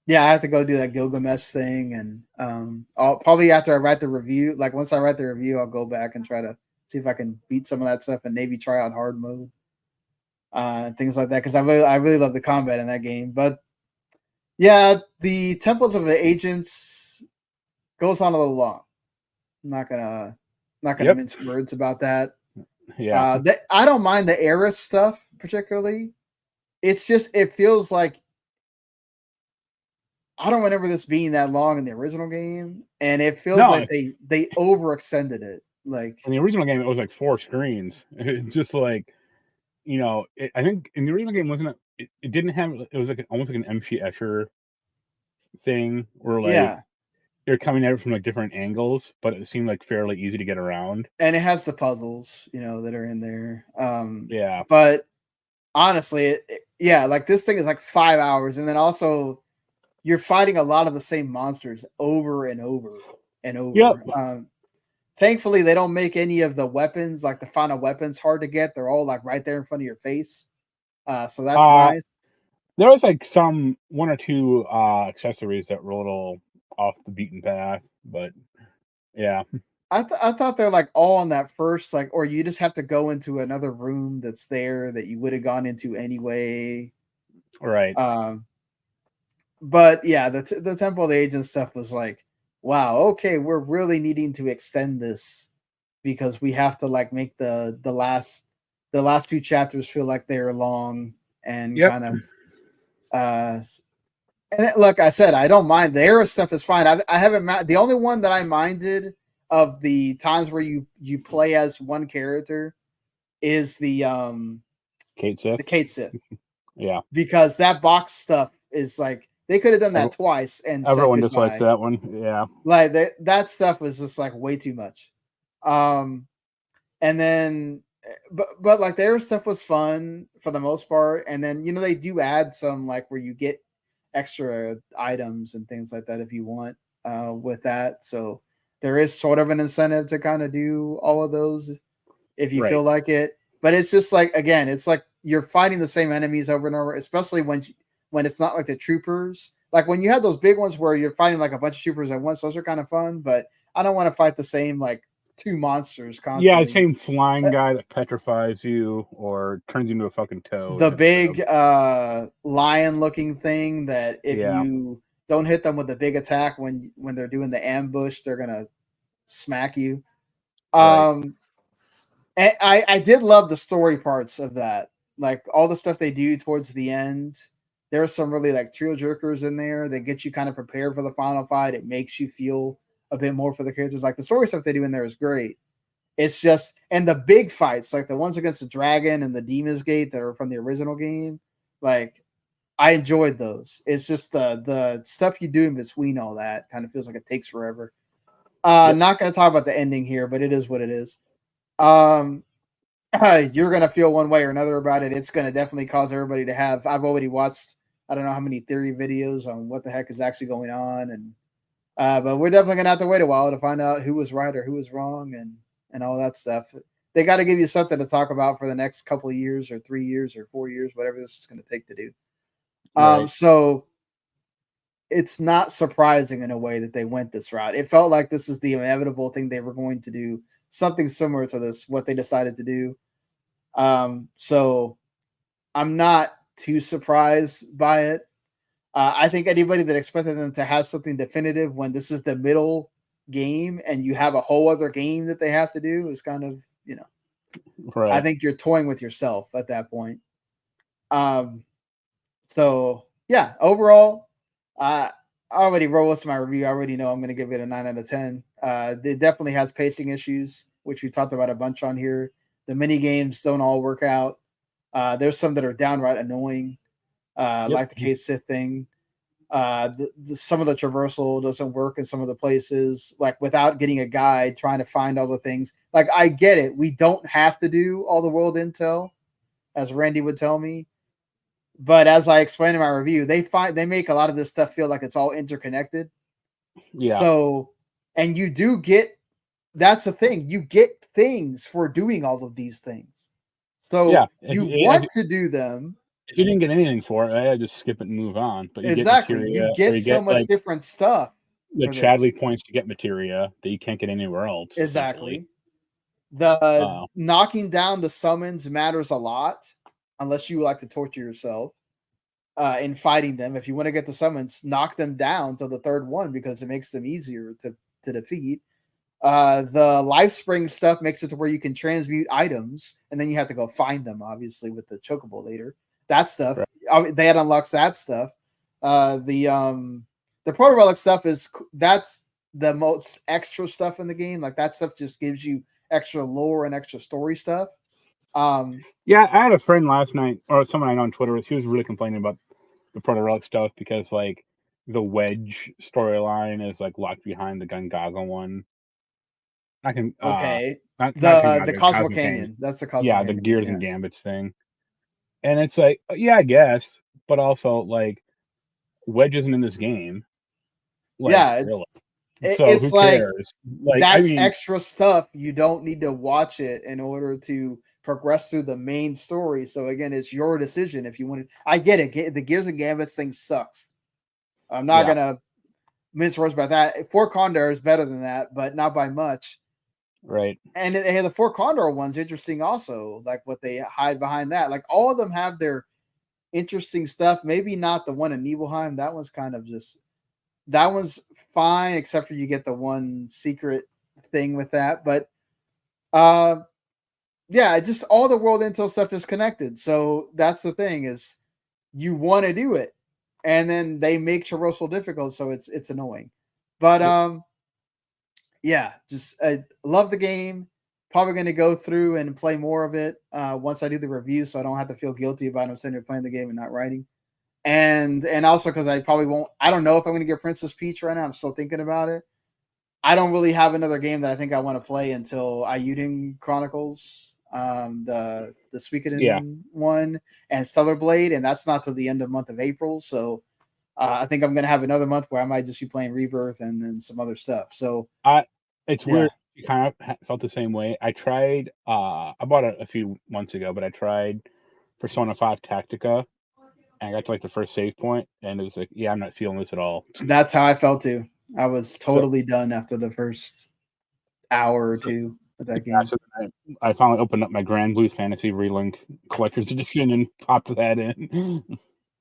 Yeah, I have to go do that Gilgamesh thing, and I'll probably after I write the review, like once I write the review, I'll go back and try to see if I can beat some of that stuff and maybe try out hard mode, things like that. Because I really love the combat in that game. But yeah, the temples of the agents goes on a little long. I'm not gonna Yep. mince words about that. Yeah. I don't mind the Eris stuff particularly. It's just it feels like I don't remember this being that long in the original game, and it feels like they overextended it. Like in the original game, it was like 4 screens. It's just like, I think in the original game it didn't have. It was like almost like an MC Escher thing, where like yeah, they're coming at it from like different angles, but it seemed like fairly easy to get around. and it has the puzzles, that are in there. Yeah. But honestly, yeah, like this thing is like 5 hours, and then also you're fighting a lot of the same monsters over and over and over. Yep. Thankfully, they don't make any of the weapons, like the final weapons, hard to get. They're all like right there in front of your face. So that's nice. There was like one or two accessories that were a little off the beaten path, but yeah. I thought they're like all on that first, like, or you just have to go into another room that's there that you would have gone into anyway. Right. But yeah, the Temple of the Agent stuff was like, wow, okay, we're really needing to extend this because we have to like make the last 2 chapters feel like they're long and Yep. kind of and look, I said I don't mind the Era stuff is fine. I haven't the only one that I minded of the times where you play as one character is the Kate Sith. The Kate Sith. Yeah. Because that box stuff is like they could have done that twice and everyone just likes that one. Yeah. Like that stuff was just like way too much. And then but like their stuff was fun for the most part. And then they do add some like where you get extra items and things like that if you want with that. So there is sort of an incentive to kind of do all of those if you feel like it. But it's just like again, it's like you're fighting the same enemies over and over, especially when it's not like the troopers. Like when you have those big ones where you're fighting like a bunch of troopers at once, those are kind of fun. But I don't want to fight the same like 2 monsters constantly. Yeah, same flying guy that petrifies you or turns you into a fucking toad. The big lion-looking thing that if you don't hit them with a big attack when they're doing the ambush, they're gonna smack you. And I did love the story parts of that, like all the stuff they do towards the end. There are some really like trio jerkers in there that get you kind of prepared for the final fight. It makes you feel a bit more for the characters. Like the story stuff they do in there is great. It's just and the big fights, like the ones against the dragon and the Demon's Gate that are from the original game, like I enjoyed those. It's just the stuff you do in between all that kind of feels like it takes forever. Not going to talk about the ending here, but it is what it is. You're going to feel one way or another about it. It's going to definitely cause everybody to have. I've already watched I don't know how many theory videos on what the heck is actually going on, and but we're definitely going to have to wait a while to find out who was right or who was wrong and all that stuff. They got to give you something to talk about for the next couple of years or 3 years or 4 years, whatever this is going to take to do. So it's not surprising in a way that they went this route. It felt like this is the inevitable thing they were going to do, something similar to this, what they decided to do. So I'm not too surprised by it. I think anybody that expected them to have something definitive when this is the middle game and you have a whole other game that they have to do is kind of, I think you're toying with yourself at that point. So yeah, overall, I already wrote what's my review. I already know I'm going to give it a 9 out of 10. It definitely has pacing issues, which we talked about a bunch on here. The mini games don't all work out. There's some that are downright annoying, like the Case Sith thing. Some of the traversal doesn't work in some of the places, like without getting a guide, trying to find all the things. Like, I get it. We don't have to do all the world intel, as Randy would tell me. But as I explained in my review, they make a lot of this stuff feel like it's all interconnected. Yeah. So, and you do get, that's the thing, you get things for doing all of these things. So Yeah, you want to do them. If you didn't get anything for it, I just skip it and move on. But you Exactly. get materia, You get or you so get much like different stuff. the Chadley points to get materia that you can't get anywhere else. Exactly. The knocking down the summons matters a lot, unless you like to torture yourself in fighting them. If you want to get the summons, knock them down to the third one because it makes them easier to defeat. The life spring stuff makes it to where you can transmute items, and then you have to go find them, obviously, with the chocobo later. That stuff, right. That unlocks that stuff. The proto relic stuff that's the most extra stuff in the game. Like, that stuff just gives you extra lore and extra story stuff. Yeah, I had a friend last night, or someone I know on Twitter, she was really complaining about the proto relic stuff because like the Wedge storyline is like locked behind the Gungaga one. I can the Cosmo Canyon. That's the Cosmo Canyon. The Gears and Gambits thing. And it's like, yeah, I guess, but also like Wedge isn't in this game. Like, really. So it's who cares? Like that's extra stuff. You don't need to watch it in order to progress through the main story. So again, it's your decision if you want to. I get it. The Gears and Gambits thing sucks. I'm not gonna mince words about that. Fort Condor is better than that, but not by much. Right. And the Fort Condor one's interesting also, like what they hide behind that. Like, all of them have their interesting stuff. Maybe not the one in Nibelheim. That one's kind of just, that one's fine, except for you get the one secret thing with that. But yeah, just all the world intel stuff is connected. So that's the thing, is you want to do it, and then they make traversal difficult, so it's annoying. But yeah, just I love the game. Probably going to go through and play more of it once I do the review, so I don't have to feel guilty about I'm sitting there playing the game and not writing. And also because I probably won't. I don't know if I'm going to get Princess Peach right now. I'm still thinking about it. I don't really have another game that I think I want to play until Ayuden Chronicles, the Suikoden one, and Stellar Blade, and that's not till the end of the month of April. So I think I'm going to have another month where I might just be playing Rebirth and then some other stuff. So it's weird. You kind of felt the same way. I tried. I bought it a few months ago, but I tried Persona 5 Tactica, and I got to like the first save point, and it was like, yeah, I'm not feeling this at all. That's how I felt too. I was totally done after the first hour or two of that game. So I finally opened up my Granblue Fantasy Relink Collector's Edition and popped that in.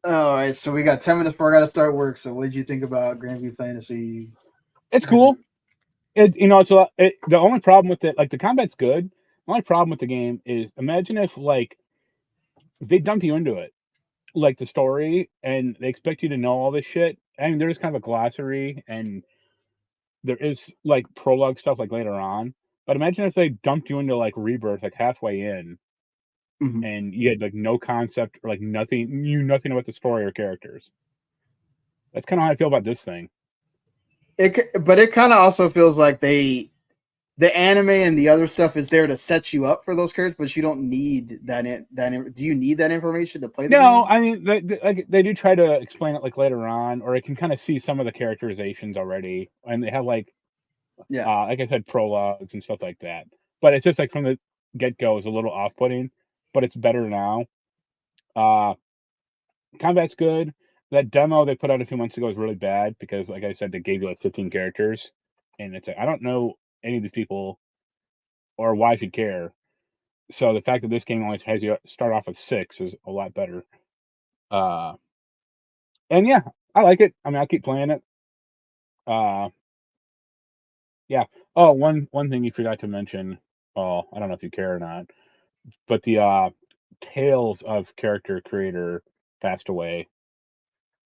All right, so we got 10 minutes before I got to start work. So what did you think about Granblue Fantasy? It's cool. It's a lot. The only problem with it, like, the combat's good. The only problem with the game is, imagine if like they dump you into it, like the story, and they expect you to know all this shit. I mean, there is kind of a glossary, and there is like prologue stuff like later on. But imagine if they dumped you into like Rebirth, like halfway in, and you had like no concept or like nothing, you knew nothing about the story or characters. That's kind of how I feel about this thing. But it kind of also feels like the anime and the other stuff is there to set you up for those characters, but you don't need that. Do you need that information to play the game? No, I mean, they do try to explain it like later on, or I can kind of see some of the characterizations already, and they have like I said, prologues and stuff like that. But it's just like from the get-go is a little off-putting, but it's better now. Combat's good. That demo they put out a few months ago is really bad because, like I said, they gave you like 15 characters, and it's like, I don't know any of these people or why I should care. So the fact that this game only has you start off with 6 is a lot better. And yeah, I like it. I mean, I'll keep playing it. Yeah. Oh, one thing you forgot to mention. Oh, I don't know if you care or not, but the Tales of character creator passed away.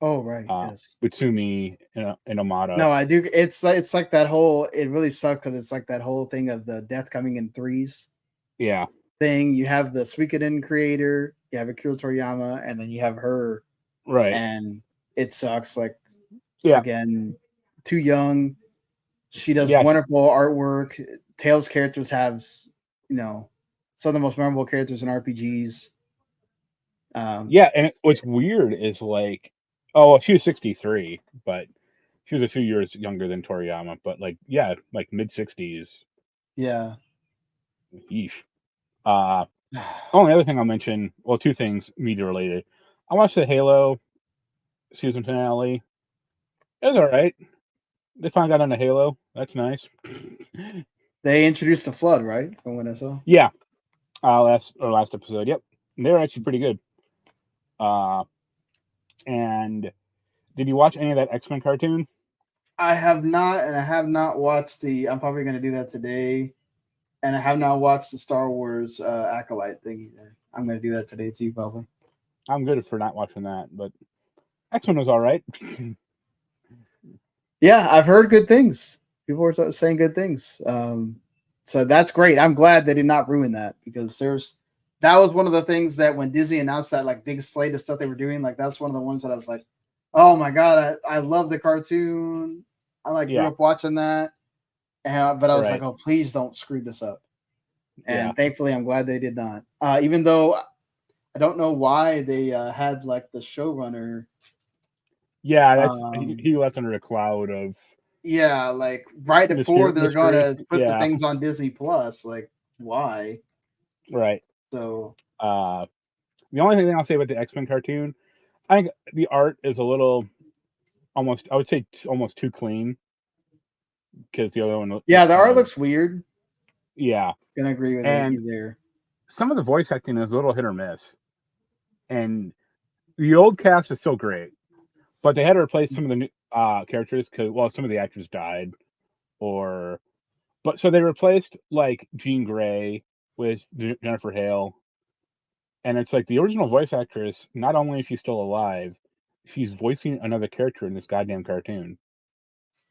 Oh, right. Yes. Utsumi Inomata. No, I do. It's like that whole. It really sucked because it's like that whole thing of the death coming in threes. Yeah. Thing. You have the Suikoden creator, you have Akira Toriyama, and then you have her. Right. And it sucks. Like, Yeah. Again, too young. She does Yeah, wonderful artwork. Tales characters have, some of the most memorable characters in RPGs. Yeah, and what's weird is like, oh, well, she was 63, but she was a few years younger than Toriyama. But like, yeah, like mid-60s. Yeah. Yeesh. Only other thing I'll mention, well, two things media related. I watched the Halo season finale. It was all right. They finally got on the Halo. That's nice. They introduced the flood, right? From what I saw. Yeah, last episode. Yep, they were actually pretty good. And did you watch any of that X-Men cartoon? I have not, and I have not watched I'm probably going to do that today. And I have not watched the Star Wars Acolyte thing either. I'm going to do that today too, probably. I'm good for not watching that, but X-Men was all right. Yeah, I've heard good things. People were saying good things. So that's great. I'm glad they did not ruin that, because that was one of the things that when Disney announced that like big slate of stuff they were doing, like that's one of the ones that I was like, oh my God, I love the cartoon. I grew up watching that. But I was like, oh, please don't screw this up. And thankfully, I'm glad they did not. Even though I don't know why they had like the showrunner. Yeah, he left under a cloud of. Yeah, like right before they're gonna put the things on Disney Plus. Like, why? Right. So, the only thing I'll say about the X-Men cartoon, I think the art is a little, I would say almost too clean. Because the other one, the art looks weird. Yeah, gonna agree with you there. Some of the voice acting is a little hit or miss, and the old cast is still great, but they had to replace some of the new characters because some of the actors died, so they replaced like Jean Grey with Jennifer Hale, and it's like the original voice actress. Not only is she still alive, she's voicing another character in this goddamn cartoon.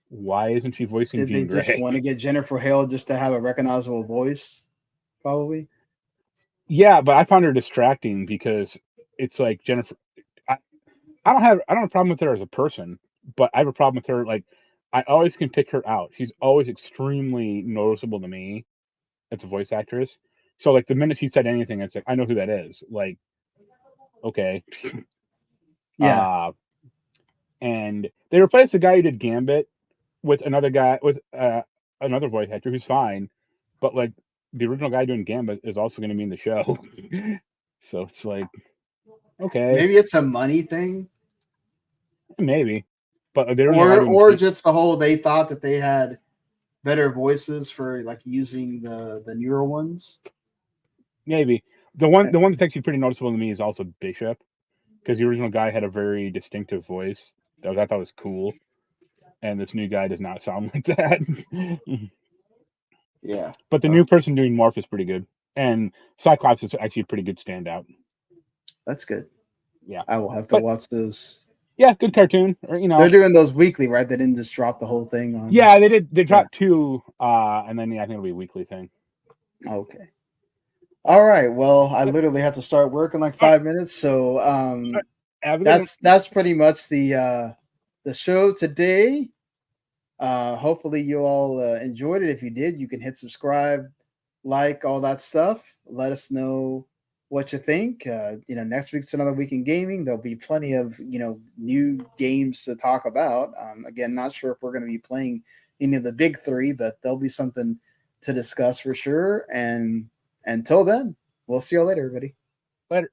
Why isn't she voicing Jean Grey? Did they just want to get Jennifer Hale just to have a recognizable voice? Probably. Yeah, but I found her distracting because it's like Jennifer. I don't have a problem with her as a person, but I have a problem with her. Like, I always can pick her out. She's always extremely noticeable to me as a voice actress. So like the minute she said anything, it's like I know who that is. Like, okay. Yeah. And they replaced the guy who did Gambit with another guy with another voice actor who's fine, but like the original guy doing Gambit is also going to be in the show. So it's like, okay, maybe it's a money thing, maybe, but or just the whole they thought that they had better voices for like using the newer ones. Maybe the one that's actually pretty noticeable to me is also Bishop, because the original guy had a very distinctive voice that I thought was cool, and this new guy does not sound like that. Yeah, but the new person doing Morph is pretty good, and Cyclops is actually a pretty good standout. That's good. Yeah, I will have to watch those. Yeah, good cartoon. Or they're doing those weekly, right? They didn't just drop the whole thing on. Yeah, they did. They dropped 2, and then I think it'll be a weekly thing. Okay. All right. Well, I literally have to start work in like 5 minutes, so that's pretty much the show today. Hopefully you all enjoyed it. If you did, you can hit subscribe, like, all that stuff. Let us know what you think. Next week's another week in gaming. There'll be plenty of new games to talk about. Again, not sure if we're going to be playing any of the big 3, but there'll be something to discuss for sure. And until then, we'll see you all later, everybody. Later.